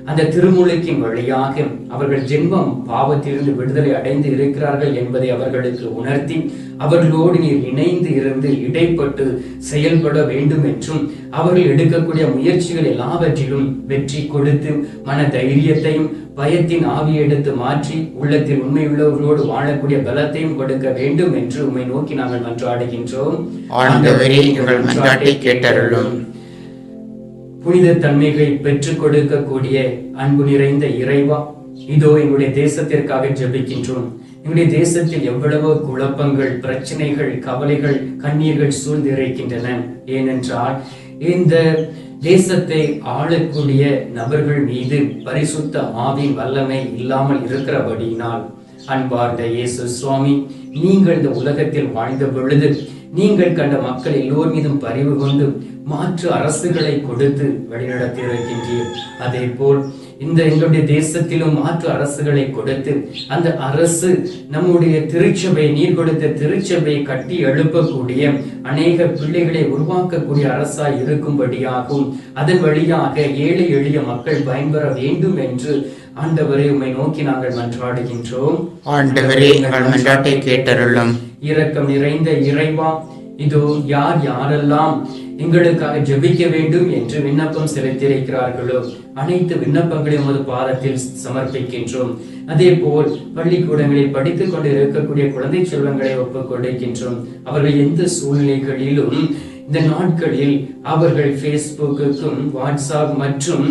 அந்த திருமுழுக்கின் வழியாக அவர்கள் ஜென்மம் பாவத்திலிருந்து விடுதலை அடைந்து இருக்கிறார்கள் என்பதை அவர்களுக்கு உணர்த்தி அவர்களோடு நீர் இணைந்து இருந்து இடைப்பட்டு செயல்பட வேண்டும் என்றும் அவர்கள் எடுக்கக்கூடிய முயற்சிகள் எல்லாவற்றிலும் வெற்றி கொடுத்து மன தைரியத்தையும் பயத்தின் ஆவியை எடுத்து மாற்றி உள்ளத்தில் உண்மையுள்ளவர்களோடு வாழக்கூடிய பலத்தையும் கொடுக்க வேண்டும் என்று உம்மை நோக்கி நாங்கள் மன்றாடுகின்றோம். ஆண்டவரே, எங்கள் மன்றாட்டை கேட்டருளும். புனித தன்மைகளை பெற்றுக் கொடுக்கக்கூடிய அன்பு நிறைந்த இறைவா, இதோ எங்களுடைய தேசத்திற்காக ஜெபிக்கின்றோம். எங்களுடைய தேசத்தில் எவ்வளவோ குழப்பங்கள், பிரச்சனைகள், கவலைகள், கண்ணீர்கள் சூழ்ந்து இருக்கின்றன. ஏனென்றால் இந்த தேசத்தை ஆளக்கூடிய நபர்கள் மீது பரிசுத்த ஆவியின் வல்லமை இல்லாமல் இருக்கிறபடியினால், அன்பார்ந்த இயேசு சுவாமி, நீங்கள் இந்த உலகத்தில் வாழ்ந்த பொழுது நீங்கள் கண்ட மக்கள் எல்லோர் மீதும் பரிவு கொண்டு மாற்று அரசுகளை கொடுத்து வழிநடத்தி இருக்கின்றீர். அதே போல் இந்த எங்களுடைய தேசத்திலும் மாற்று அரசுகளை கொடுத்து அந்த அரசு நம்முடைய திருச்சபை, நீர் கொடுத்த திருச்சபையை கட்டி எழுப்பக்கூடிய அநேக பிள்ளைகளை உருவாக்கக்கூடிய அரசாய் இருக்கும்படியாகும். அதன் வழியாக ஏழை எளிய மக்கள் பயன்பெற வேண்டும் என்று ஆண்டவரே உம்மை நோக்கி நாங்கள் மன்றாடுகின்றோம். ஆண்டவரே, எங்கள் மன்றாட்டை கேட்டருளும். இரக்கம் நிறைந்த இறைவா, இதோ யார் யாரெல்லாம் எங்களுக்காக ஜெபிக்க வேண்டும் என்று விண்ணப்பம் செலுத்தியிருக்கிறார்களோ அனைத்து விண்ணப்பங்களையும் ஒரு பாதத்தில் சமர்ப்பிக்கின்றோம். அதே போல் பள்ளிக்கூடங்களில் படித்துக் கொண்டு இருக்கக்கூடிய குழந்தை செல்வங்களை ஒப்புக் கொடுக்கின்றோம். அவர்கள் எந்த சூழ்நிலைகளிலும் இந்த நாட்களில் அவர்கள் பேஸ்புக்கும் வாட்ஸ்அப் மற்றும்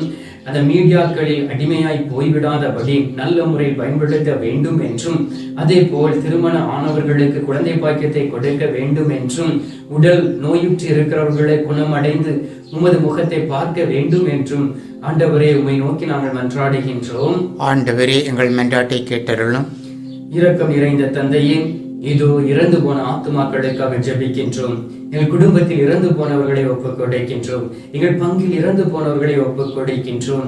அந்த மீடியாக்களில் அடிமையாய் போய்விடாதபடி நல்ல முறையில் பயன்படுத்த வேண்டும் என்றும், அதே போல் திருமண ஆனவர்களுக்கு குழந்தை பாக்கியத்தை கொடுக்க வேண்டும் என்றும், உடல் நோயுற்று இருக்கிறவர்களை குணமடைந்து உமது முகத்தை பார்க்க வேண்டும் என்றும் ஆண்டவரே உம்மை நோக்கி நாங்கள் மன்றாடுகின்றோம். ஆண்டவரே, எங்கள் மன்றாட்டை கேட்டருளும். இரக்கம் நிறைந்த தந்தையே, இதோ இறந்து போன ஆத்துமாக்களுக்காக ஜெபிக்கின்றோம். எங்கள் குடும்பத்தில் இறந்து போனவர்களை ஒப்புக் கொடுக்கின்றோம். எங்கள் பங்கில் இறந்து போனவர்களை ஒப்புக் கொடுக்கின்றோம்.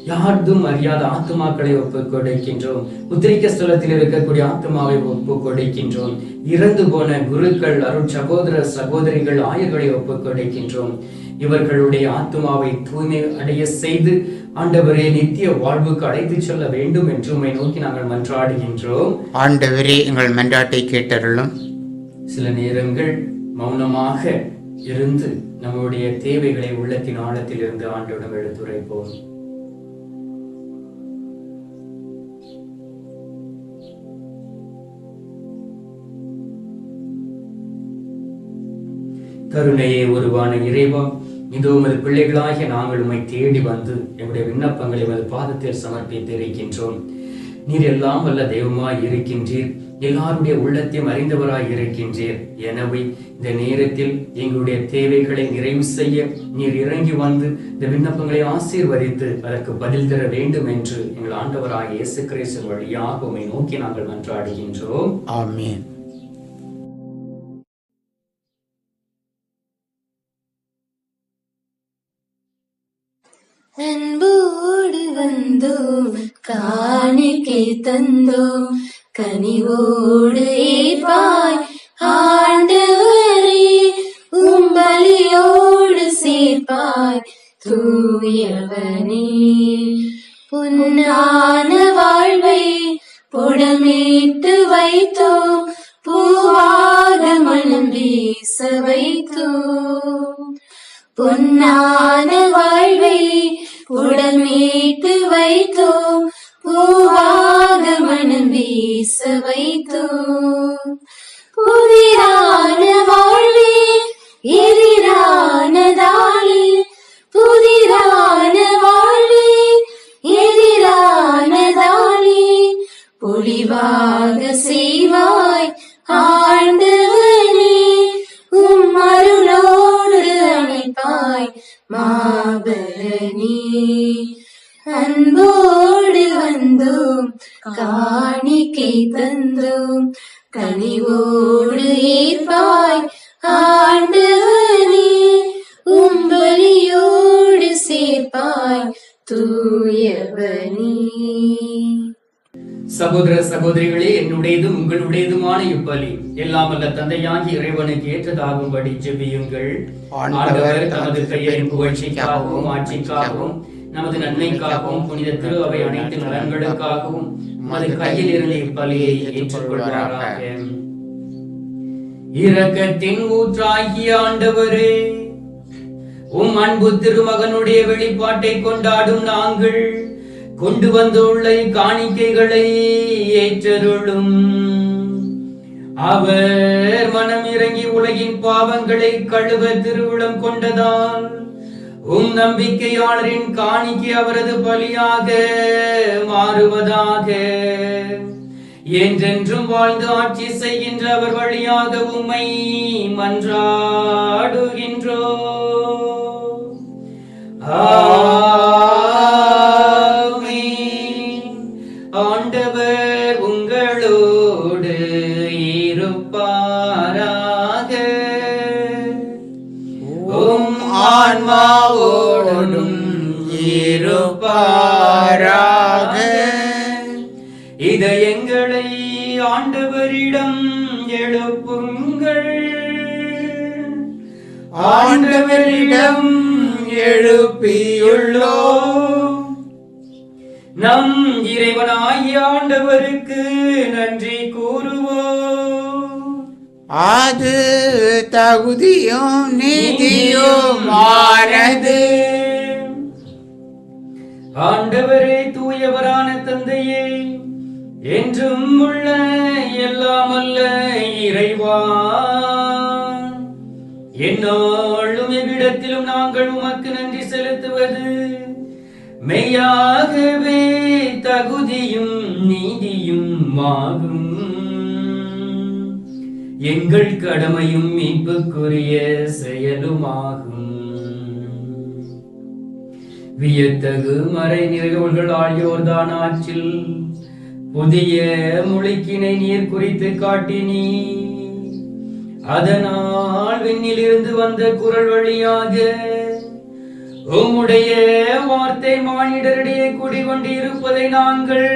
யாரும் அறியாத ஆத்துமாக்களை ஒப்புக் கொடுக்கின்றோம். உத்திரிக்க ஸ்தலத்தில் இருக்கக்கூடிய ஆத்துமாவை ஒப்புக் கொடுக்கின்றோம். இறந்து போன குருக்கள், அருள் சகோதர சகோதரிகள், ஆயர்களை ஒப்புக் கொடுக்கின்றோம். இவர்களுடைய ஆத்துமாவை தூய்மை அடைய செய்து ஆண்டவரே நித்திய வாழ்வுக்கு அழைத்து செல்ல வேண்டும் என்று உம்மை நோக்கி நாங்கள் மன்றாடுகின்றோம். ஆண்டவரே, எங்கள் மன்றாட்டை கேட்டருளும். சில நேரங்கள் மௌனமாக இருந்து நம்முடைய தேவைகளை உள்ளத்தின் ஆழத்தில் இருந்து ஆண்டவரிடம் எடுத்துரைப்போம். கருணையே உருவான இறைவா, இதோ உமது பிள்ளைகளாகிய நாங்கள் உம்மை தேடி வந்து எங்களுடைய விண்ணப்பங்களை உமது பாதத்தில் சமர்ப்பித்து இருக்கின்றோம். நீர் எல்லாம் வல்ல தெய்வமாய் இருக்கின்றீர். எல்லாருடைய உள்ளத்தையும் அறிந்தவராய் இருக்கின்றீர். எனவே இந்த நேரத்தில் எங்களுடைய தேவைகளை நிறைவு செய்ய நீர் இறங்கி வந்து இந்த விண்ணப்பங்களை ஆசீர்வதித்து அதற்கு பதில் தர வேண்டும் என்று எங்கள் ஆண்டவராகிய இயேசு கிறிஸ்து வழியாக உம்மை நோக்கி நாங்கள் மன்றாடுகின்றோம். ஆமென். அன்போடு வந்தோம், காணிக்கை தந்தோம், கனிவோடு ஏற்பாய் ஆண்டவரே, உம்பலியோடு சேர்ப்பாய் தூயவனே. பொன்னான வாழ்வை புடமிட்டு வைத்தோம், பூவாக மனம் வீச வைத்தோம். பொன்னான வாழ்வை புடமிட்டு வைத்தோம், பூவாக மனம் வீச வைத்தோம். புதிரான வாழ்வே எதிரானதாலே, புதிரான வாழ்வே எதிரானதாலே, பொலிவாக செய்வாய் ஆண்டவனே, உம் அருளோடு அணைப்பாய் மாபரணி. அன்போடு வந்தோம், காணிக்கை தந்தோம், கனிவோடு ஏற்பாய் ஆண்டவனே, உம்பலியோடு சேர்ப்பாய் தூயவனே. சகோதர சகோதரிகளே, என்னுடையதும் உங்களுடையதுமான இப்பலி எல்லாம் வல்ல தந்தையாகி இறைவனுக்கு ஏற்றதாகும்படி ஜெபியுங்கள். ஆண்டவர் தமது பெயரின் புகழ்ச்சிக்காகவும் ஆட்சிக்காகவும் நமது நன்மைக்காகவும் புனித திரு அவை அனைத்து நலன்களுக்காகவும் நமது கையில் இருந்து இப்பலியை ஏற்றுக்கொள்வாராக. இரக்கத்தின் ஊற்றாகிய ஆண்டவரே, உம் அன்பு திருமகனுடைய வெளிப்பாட்டை கொண்டாடும் நாங்கள் கொண்டு வந்துள்ள காணிக்கைகளை ஏற்றருளும். அவர் மனம் இறங்கி உலகின் பாவங்களை கழுவ திருவுளம் கொண்டதால் உம் நம்பிக்கையாளரின் காணிக்கை அவரது பலியாக மாறுவதாக. என்றென்றும் வாழ்ந்து ஆட்சி செய்கின்ற அவர் வழியாக உம்மை மன்றாடுகின்றோ. ஆமென். ஆண்டவர் உங்களோடு இருப்பாராக. உம் ஆன்மாவோடும் இருப்பாராக. இதயங்களை ஆண்டவரிடம் எழுப்புங்கள். ஆண்டவரிடம் எழுப்பியுள்ளோம். நம் இறைவனாகிய ஆண்டவருக்கு நன்றி கூறுவோம். அது தகுதியும் நீதியும் ஆனது. ஆண்டவரே, தூயவரான தந்தையே, என்றும் உள்ள எல்லாம் அல்ல இறைவா, எந்நாளும் எவ்விடத்திலும் நாங்கள் உமக்கு நன்றி செலுத்துவது மெய்யாகவே தகுதியும் நீதியும் ஆகும். எங்கள் கடமையும் மீட்புக்குரிய செயலுமாகும். வியத்தகு மறை நிறைவுகள் ஆகியோர்தான் ஆற்றில் புதிய முளைக்கினை நீர் குறித்து காட்டினீ. அதனால் விண்ணிலிருந்து வந்த குரல் வழியாக உம்முடைய வார்த்தை மானிடரிடையே குடிகொண்டு இருப்பதை நாங்கள்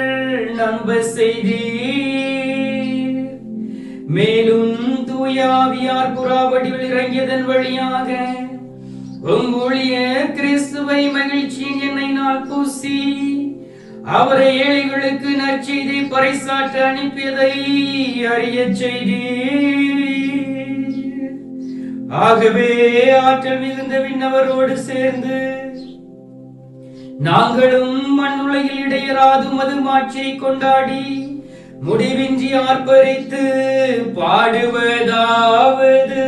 நம்ப செய்தீர். மேலும் தூய ஆவியார் புறா வடிவில் இறங்கியதன் வழியாக உம் ஊழியர் கிறிஸ்துவை மகிழ்ச்சியின் எண்ணெயினால் பூசி அவரை ஏழைகளுக்கு நற்செய்தி பறைசாற்ற அனுப்பியதை அறியச் செய்தீர். ஆகவே ஆற்றல் மிகுந்த விண்ணவரோடு சேர்ந்து நாங்களும் மண்ணுலகில் இடையராது மது மாட்சியை கொண்டாடி முடிவின்றி ஆர்ப்பரித்து பாடுவதாவது: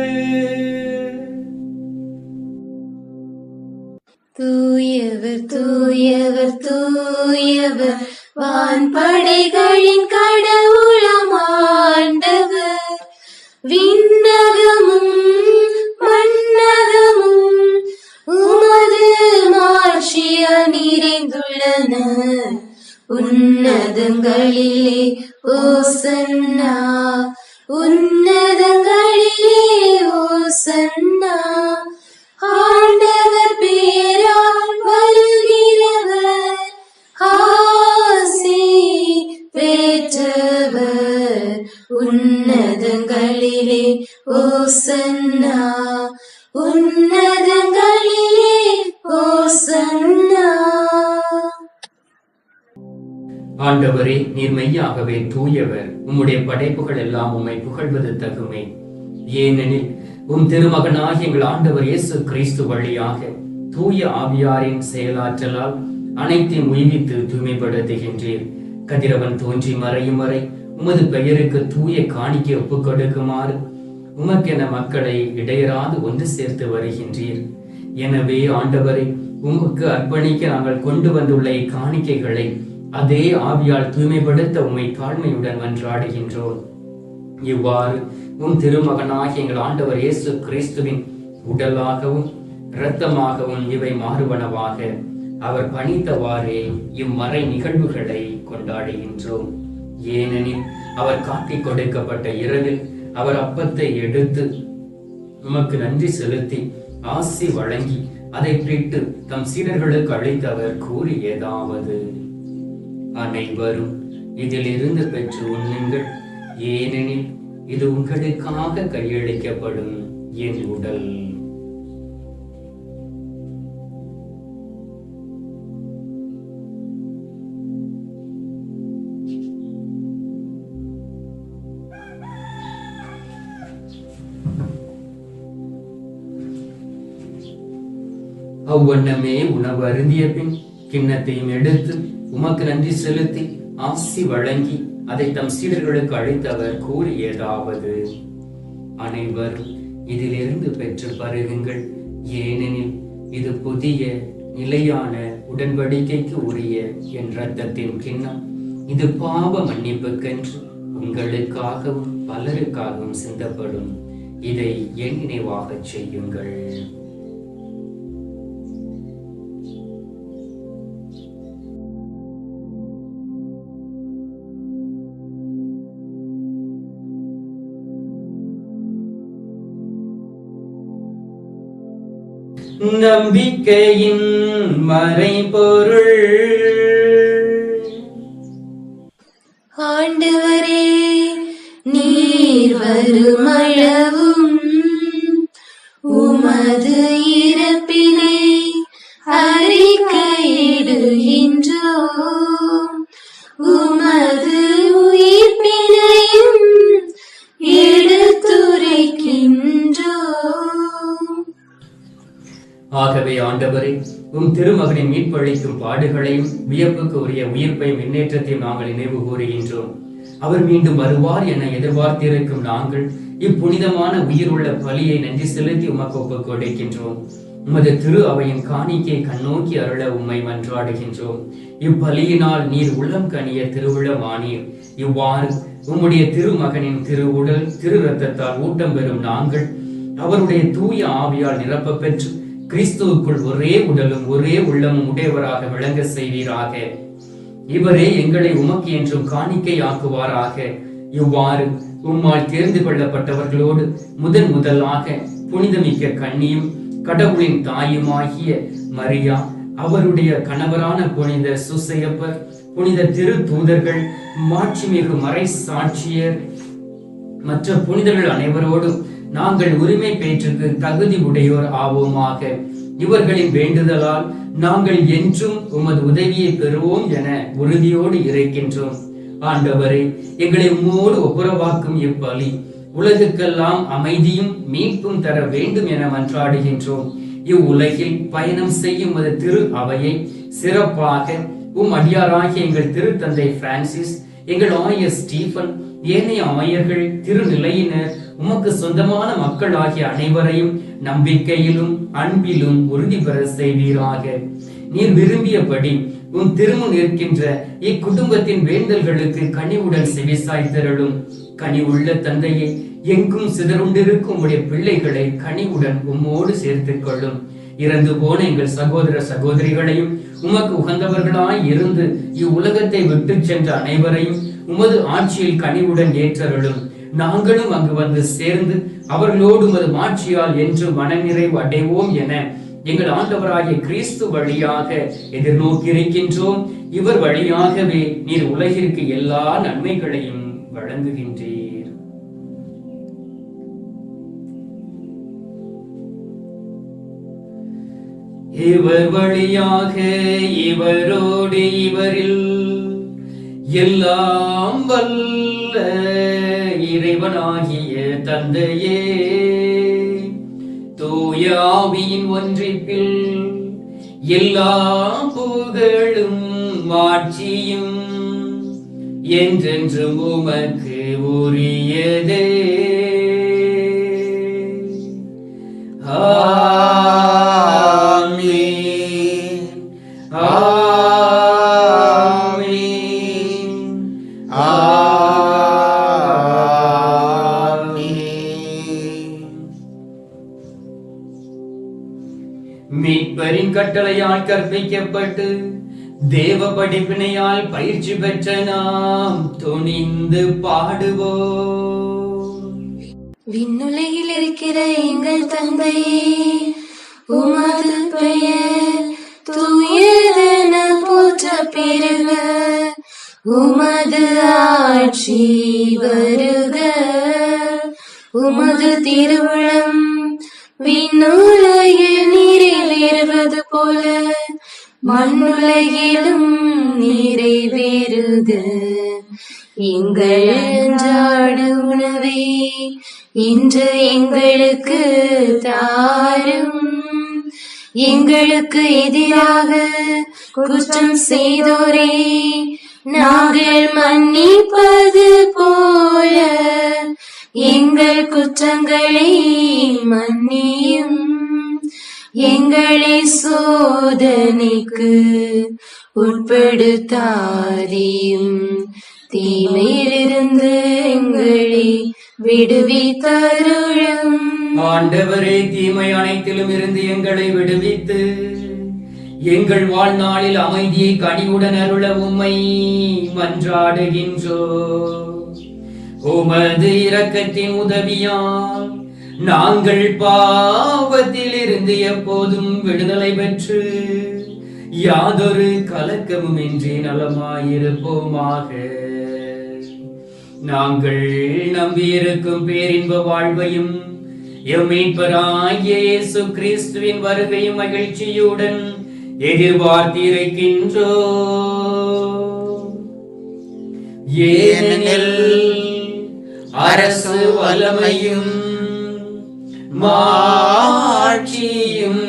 தூயவர் தூயவர் தூயவர், வான்படைகளின் கடவுளாம் ஆண்டவர். விண்ணகமும் மண்ணகமும் உமது மாட்சியால் நிறைந்துள்ளன. உன்னதங்களிலே ஓசன்னா, உன்னதங்களிலே ஓசன்னா. ஆண்டவர் பேரால் வருகிறவர் ஆசி பெற்றவர். உன்னதங்களிலே ஓசன்னா, உன்னதங்களிலே ஓசன்னா. ஆண்டவரே, நீர் மெய்யாகவே தூயவர். உம்முடைய படைப்புகள் எல்லாம் உம்மை புகழ்வது தகுமே. ஏனெனில் உம் திருமகனாகிய எங்கள் ஆண்டவர் இயேசு கிறிஸ்து வழியாக தூய ஆவியாரின் செயலாற்றலால் அனைத்தையும் உய்வித்து தூய்மைப்படுத்துகின்றீர். கதிரவன் தோன்றி மறையும் வரை உமது பெயருக்கு தூய காணிக்கை ஒப்புக் கொடுக்குமாறு உமக்கென மக்களை இடையராது ஒன்று சேர்த்து வருகின்றீர். எனவே ஆண்டவரை, உமக்கு அர்ப்பணிக்க நாங்கள் கொண்டு வந்துள்ள இக்காணிக்கைகளை அதே ஆவியால் தூய்மைப்படுத்த உம்மை தாழ்மையுடன் மன்றாடுகின்றோம். இவ்வாறு உம் திருமகனாகிய எங்கள் ஆண்டவர் இயேசு கிறிஸ்துவின் உடலாகவும் இரத்தமாகவும் இவை மாறுவனவாக அவர் பணித்தவாறே இம்மறை நிகழ்வுகளை கொண்டாடுகின்றோம். ஏனெனில் அவர் காட்டிக் கொடுக்கப்பட்ட இரவில் அவர் அப்பத்தை எடுத்து உமக்கு நன்றி செலுத்தி ஆசி வழங்கி அதை பிட்டு தம் சீடர்களுக்கு அளித்தவர் கூறியதாவது: அனைவரும் இதிலிருந்து பெற்று உண்ணுங்கள், ஏனெனில் இது உங்களுக்காக கையளிக்கப்படும் என் உடல். அவ்வண்ணமே உணவு அருந்திய பின் கிண்ணத்தையும் எடுத்து உமக்கு நன்றி செலுத்தி ஆசி வழங்கி அதை தம் சீடர்களுக்கு அளித்தவர் கூறியதாவது: அனைவரும் இதிலிருந்து பெற்று பருகுங்கள், ஏனெனில் இது புதிய நிலையான உடன்படிக்கைக்கு உரிய என் இரத்தத்தின் கிண்ணம். இது பாவ மன்னிப்புக்கென்று உங்களுக்காகவும் பலருக்காகவும் சிந்தப்படும். இதை என் நினைவாக செய்யுங்கள். நம்பிக்கையின் மறைபொருள். ஆண்டவரே, நீர் வருமளவும் உமது இறப்பினை அறிக்கையிடுகின்றோம், உமது உயிர்ப்பினையும் எடுத்துரைக்கின்றோம். ஆகவே ஆண்டவரே, உம் திருமகனின் மீட்பளிக்கும் பாடுகளையும் வியப்புக்கு உரிய உயிர்ப்பையும் முன்னேற்றத்தையும் நாங்கள் நினைவு கூறுகின்றோம். அவர் மீண்டும் வருவார் என எதிர்பார்த்திருக்கும் நாங்கள் இப்புனிதமான உயிருள்ள பலியை நன்றி செலுத்தி உமக்கு ஒப்புக் கொடுக்கின்றோம். உமது திரு அவையின் காணிக்கை கண்ணோக்கி அருள உம்மை மன்றாடுகின்றோம். இப்பலியினால் நீர் உள்ளம் கனிய திருவுளமானீர். இவ்வாறு உம்முடைய திருமகனின் திருவுடல் திரு இரத்தத்தால் ஊட்டம் பெறும் நாங்கள் அவருடைய தூய ஆவியால் நிரப்ப பெற்று கிறிஸ்துவுக்குள் ஒரே உடலும் ஒரே உள்ளமும் உடையவராக விளங்க செய்வீராக. இவரே எங்களை உமக்கு என்றும் காணிக்கை ஆக்குவாராக. இவ்வாறு உம்மால் தேர்ந்து கொள்ளப்பட்டவர்களோடு முதலாக புனிதமிக்க கன்னியும் கடவுளின் தாயுமாகிய மரியா, அவருடைய கணவரான புனித சூசையப்பர், புனித திரு தூதர்கள், மாட்சிமிகு மறை சாட்சியர், மற்ற புனிதர்கள் அனைவரோடும் நாங்கள் உரிமை பேற்றுக்கு தகுதி உடையோர் ஆவோமாக. இவர்களின் வேண்டுதலால் நாங்கள் என்றும் உமது உதவியை பெறுவோம் என உறுதியோடு இருக்கின்றோம். ஆண்டவரே, எங்களை உம்மோடு ஒப்புரவாக்கும் இப்பலி உலகுக்கெல்லாம் அமைதியும் மீட்பும் தர வேண்டும் என மன்றாடுகின்றோம். இவ்வுலகில் பயணம் செய்யும் அது திரு அவையை சிறப்பாக அடியாராகிய எங்கள் திருத்தந்தை பிரான்சிஸ், எங்கள் ஆயர் ஸ்டீபன், ஏனைய ஆயர்கள், திருநிலையினர், உமக்கு சொந்தமான மக்கள் ஆகிய அனைவரையும் நம்பிக்கையிலும் அன்பிலும் உறுதி பெற செய்வீராக. நீர் விரும்பியபடி உன் திருமுன் நிற்கின்ற இக்குடும்பத்தின் வேண்டல்களுக்கு கனிவுடன் செவிசாய்த்தருளும். கனிவுள்ள தந்தையை, எங்கும் சிதறுண்டிருக்கும் உடைய பிள்ளைகளை கனிவுடன் உம்மோடு சேர்த்துக் கொள்ளும். இறந்து போன எங்கள் சகோதர சகோதரிகளையும் உமக்கு உகந்தவர்களாய் இருந்து இவ்வுலகத்தை விட்டு சென்ற அனைவரையும் உமது ஆட்சியில் கனிவுடன் ஏற்றருளும். நாங்களும் அங்கு வந்து சேர்ந்து அவர்களோடு உமது மாட்சியால் என்று மனநிறைவு அடைவோம் என எங்கள் ஆண்டவராகிய கிறிஸ்து வழியாக எதிர்நோக்கி இருக்கின்றோம். இவர் வழியாகவே நீர் உலகிற்கு எல்லா நன்மைகளையும் வழங்குகின்றீர். இவர் வழியாக, இவரோடு, இவரில் எல்லாம் வல்ல இறைவனாகிய தந்தையே, தூயாவியின் ஒன்றிப்பில் எல்லா புகழும் மாட்சியும் என்றென்றும் உமக்கு உரியதே. ஆமென். ஆமென். ஆமென். மீட்பரின் கட்டளையால் கற்பிக்கப்பட்டு தேவ படிப்பினையால் பயிற்சி பெற்ற நாம் துணிந்து பாடுவோம். விண்ணுலகில் இருக்கிற எங்கள் தந்தையே, உமது பெயர் தூயதென போற்ற பெறுக. உமது ஆட்சி வருக. உமது திருவுளம் விண்ணுலகில் நிறைவேறுவது போல மண்ணுலகிலும் நிறைவேறுக. எங்கள் அன்றாட உணவை இன்று எங்களுக்கு தாரும். எங்களுக்கு எதிராக குற்றம் செய்தோரே நாங்கள் மன்னிப்பது போல எங்கள் குற்றங்களை மன்னியும். எங்களை சோதனைக்கு உட்படுத்தாதேயும், தீமையிலிருந்து எங்களை விடுவித்தருளும். ஆண்டவரே, தீமை அனைத்திலும் இருந்து எங்களை விடுவித்து எங்கள் வாழ்நாளில் அமைதியை கனிவுடன் அருள உம்மை மன்றாடுகின்றோம். உமது இரக்கத்தின் உதவியால் நாங்கள் பாவத்தில் இருந்து எப்போதும் விடுதலை பெற்று யாதொரு கலக்கமும் இன்றி நலமாயிருப்போமாக. நாங்கள் நம்பியிருக்கும் பேரின்ப வாழ்வையும் எம் மீட்பராகிய இயேசு கிறிஸ்துவின் வருகையும் மகிழ்ச்சியுடன் எதிர்பார்த்திருக்கின்றோம். ஏனெனில் அரசு வல்லமையும் மாட்சியும்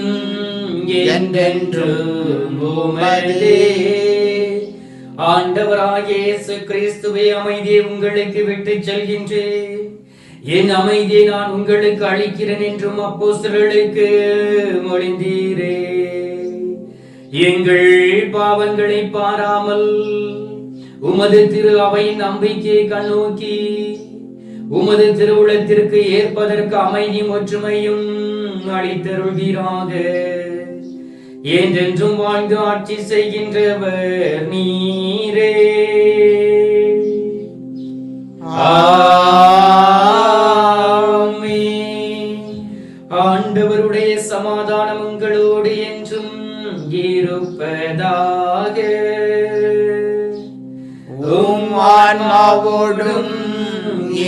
என்றென்றும் உமதே. ஆண்டவராகிய இயேசு கிறிஸ்துவே, அமைதியை உங்களுக்கு விட்டுச் செல்கின்றேன், என் அமைதியை நான் உங்களுக்கு அளிக்கிறேன் என்றும் அப்போஸ்தலர்களுக்கு மொழிந்தீரே. எங்கள் பாவங்களை பாராமல் உமது திரு அவையின் நம்பிக்கையை கண்ணோக்கி உமது திருவுளத்திற்கு ஏற்பதற்கு அமைதி ஒற்றுமையும் அளித்தருள்வீராக. என்றென்றும் வாழ்ந்து ஆட்சி செய்கின்றவர் நீரே. ஆமென். ஆண்டவருடைய சமாதானம் உங்களோடு என்றும் இருப்பதாக. உம் ஆன்மாவோடும்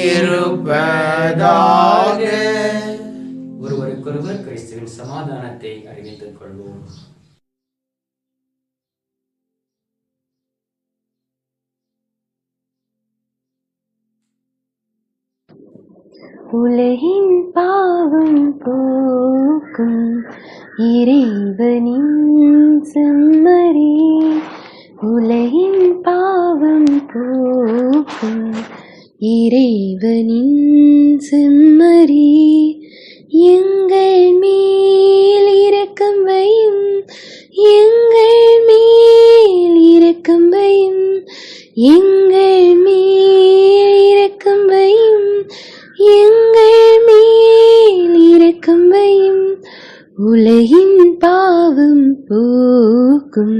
இருப்பதாக. ஒருவருக்கொருவர் கிறிஸ்துவின் சமாதானத்தை அறிவித்துக் கொள்வோம். உலகின் பாவம் போக்கும் இறைவனின் செம்மறி, உலகின் பாவம் போக்கும் இறைவனின் செம்மறி, எங்கள் மேல் இரக்கம் வையும், எங்கள் மேல் இரக்கம் வையும், எங்கள் மேல் இரக்கம் வையும், எங்கள் மேல் இரக்கம் வையும். உலகின் பாவம் போக்கும்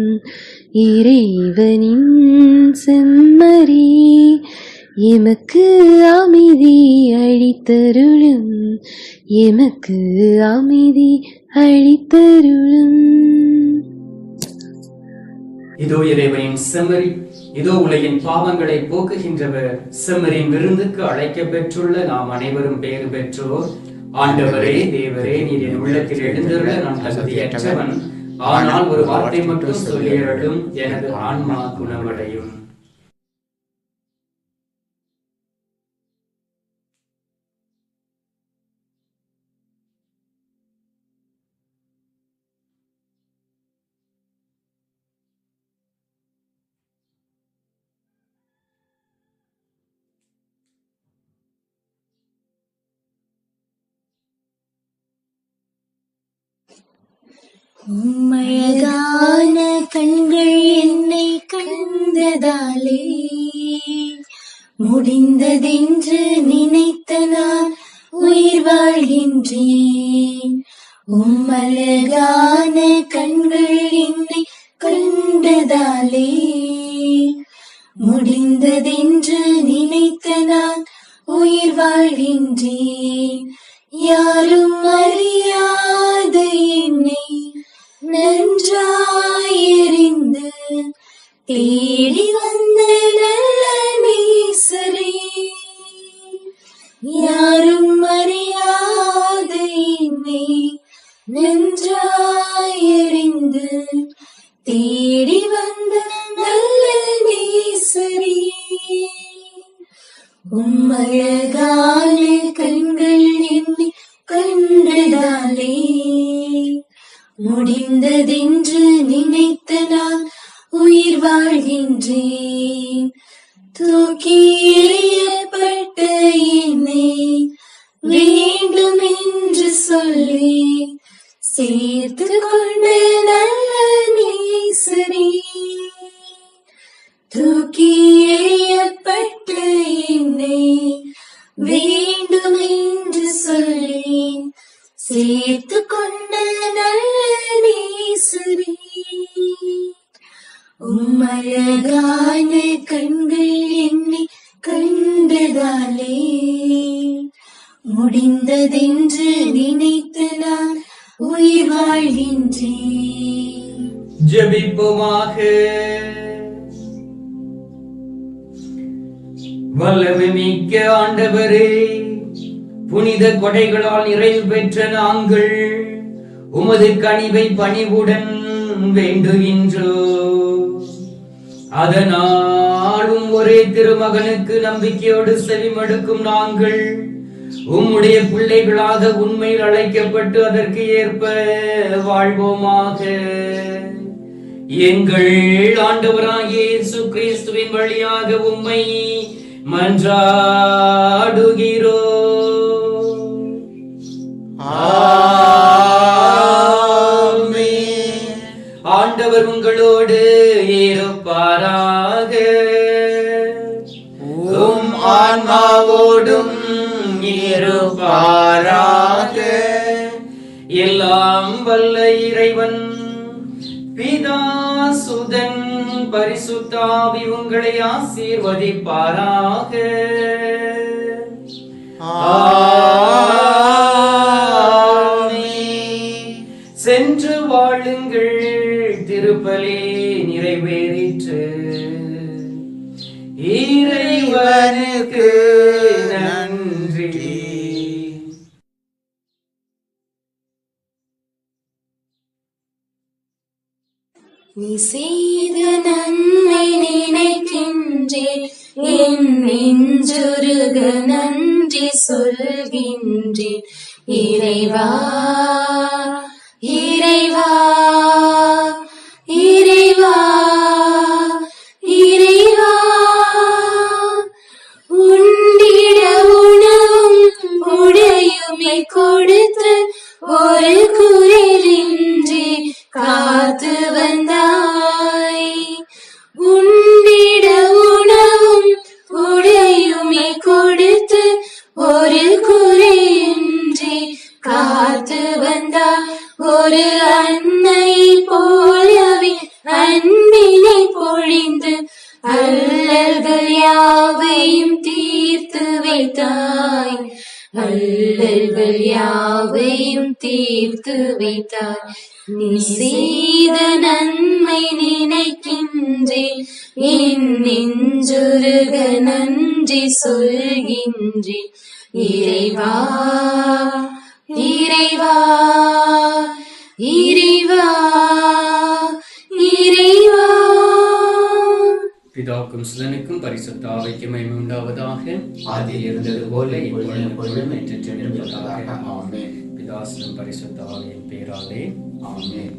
இறைவனின் செம்மறி, எமக்கு அமைதி அளித்தருளும், எமக்கு அமைதி அளித்தருளும். இதோ இறைவனின் செம்மறி, இதோ உலகின் பாவங்களை போக்குகின்றவர். செம்மறியின் விருந்துக்கு அழைக்க பெற்றுள்ள நாம் அனைவரும் பேறு பெற்றோர். ஆண்டவரே, தேவரே, நீர் என் உள்ளத்தில் எழுந்துள்ள நான் தகுதியற்றவன், ஆனால் ஒரு வார்த்தை மட்டும் சொல்லியருளும், எனது ஆன்மா குணமடையும். உம்மழகான கண்கள் என்னை கண்டதாலே முடிந்ததென்று நினைத்த நான் உயிர் வாழ்கின்றேன். உம்மழகான கண்கள் என்னை கண்டதாலே முடிந்ததென்று நினைத்த நான் உயிர் வாழ்கின்றேன். யாரும் அறியாத என்னை நன்றாயறிந்து தேடி வந்த நல்ல நேசரே, யாரும் அறியாத என்னை நன்றாயறிந்து தேடி வந்த நல்ல நேசரே, உம்மழகான கண்கள் என்னை கண்டதாலே முடிந்ததென்று நினைத்த நான் உயிர் வாழ்கின்றேன். தூக்கி எறியப்பட்ட என்னை வேண்டும் என்று சொல்லி சேர்த்து கொண்ட நல்ல நேசரே, தூக்கி எறியப்பட்ட என்னை வேண்டும் என்று சொல்லி சேர்த்து கொண்ட நல்ல நேசரே, உம்மழகான கண்கள் என்னை கண்டதாலே முடிந்ததென்று நினைத்த நான் உயிர் வாழ்கின்றேன். ஜெபிப்போமாக. வல்லமை மிக்க ஆண்டவரே, புனித கொடைகளால் நிறைவு பெற்ற நாங்கள் உமது கனிவை பணிவுடன் வேண்டுகின்றோம். அதனாலும் ஒரே திருமகனுக்கு நம்பிக்கையோடு செவிமடுக்கும் நாங்கள் உம்முடைய பிள்ளைகளாக உண்மையில் அழைக்கப்பட்டு அதற்கு ஏற்ப வாழ்வோமாக. எங்கள் ஆண்டவராகிய இயேசு கிறிஸ்துவின் வழியாக உம்மை மன்றாடுகிறோம். ஆமென். ஆண்டவர் உங்களோடு இருப்பாராக. உம் ஆன்மாவோடும் இருப்பாராக. எல்லாம் வல்ல இறைவன் பிதா சுதன் பரிசுத்தாவி உங்களை ஆசீர்வதிப்பாராக. ஆமென். சென்று வாழுங்கள், திருப்பலி நிறைவேறிற்று. இறைவனுக்கு நன்றி. நீ செய்த நன்மை நினைக்கின்றேன், என் நெஞ்சுருக நன்றி சொல்கின்றேன். இறைவா இறைவா இறைவா இறைவா, உண்டிட உணவும் உடையுமை கொடுத்து ஒரு குறையின்றி காத்து வந்தாய். உண்டிட உணவும் உடையுமை கொடுத்து ஒரு குறையின்றி காத்து வந்தாய். ஒரு அன்னை போலவே அன்பினை பொழிந்து அல்லல்கள் யாவையும் தீர்த்து வைத்தாய். அல்லல்கள் யாவையும் தீர்த்து வைத்தாய். நீ செய்த நன்மை நினைக்கின்றேன், என் நெஞ்சுருக நன்றி சொல்கின்றேன். இறைவா இறைவா இறைவா இறைவா. பிதாவுக்கும் சுதனுக்கும் பரிசுத்த ஆவிக்கும் மகிமை உண்டாவதாக. ஆதியில் இருந்தது போல இப்பொழுதும் என்றென்றும் இருப்பதாக. ஆமென். பிதா சுதன் பரிசுத்த ஆவியின் பெயராலே ஆமென்.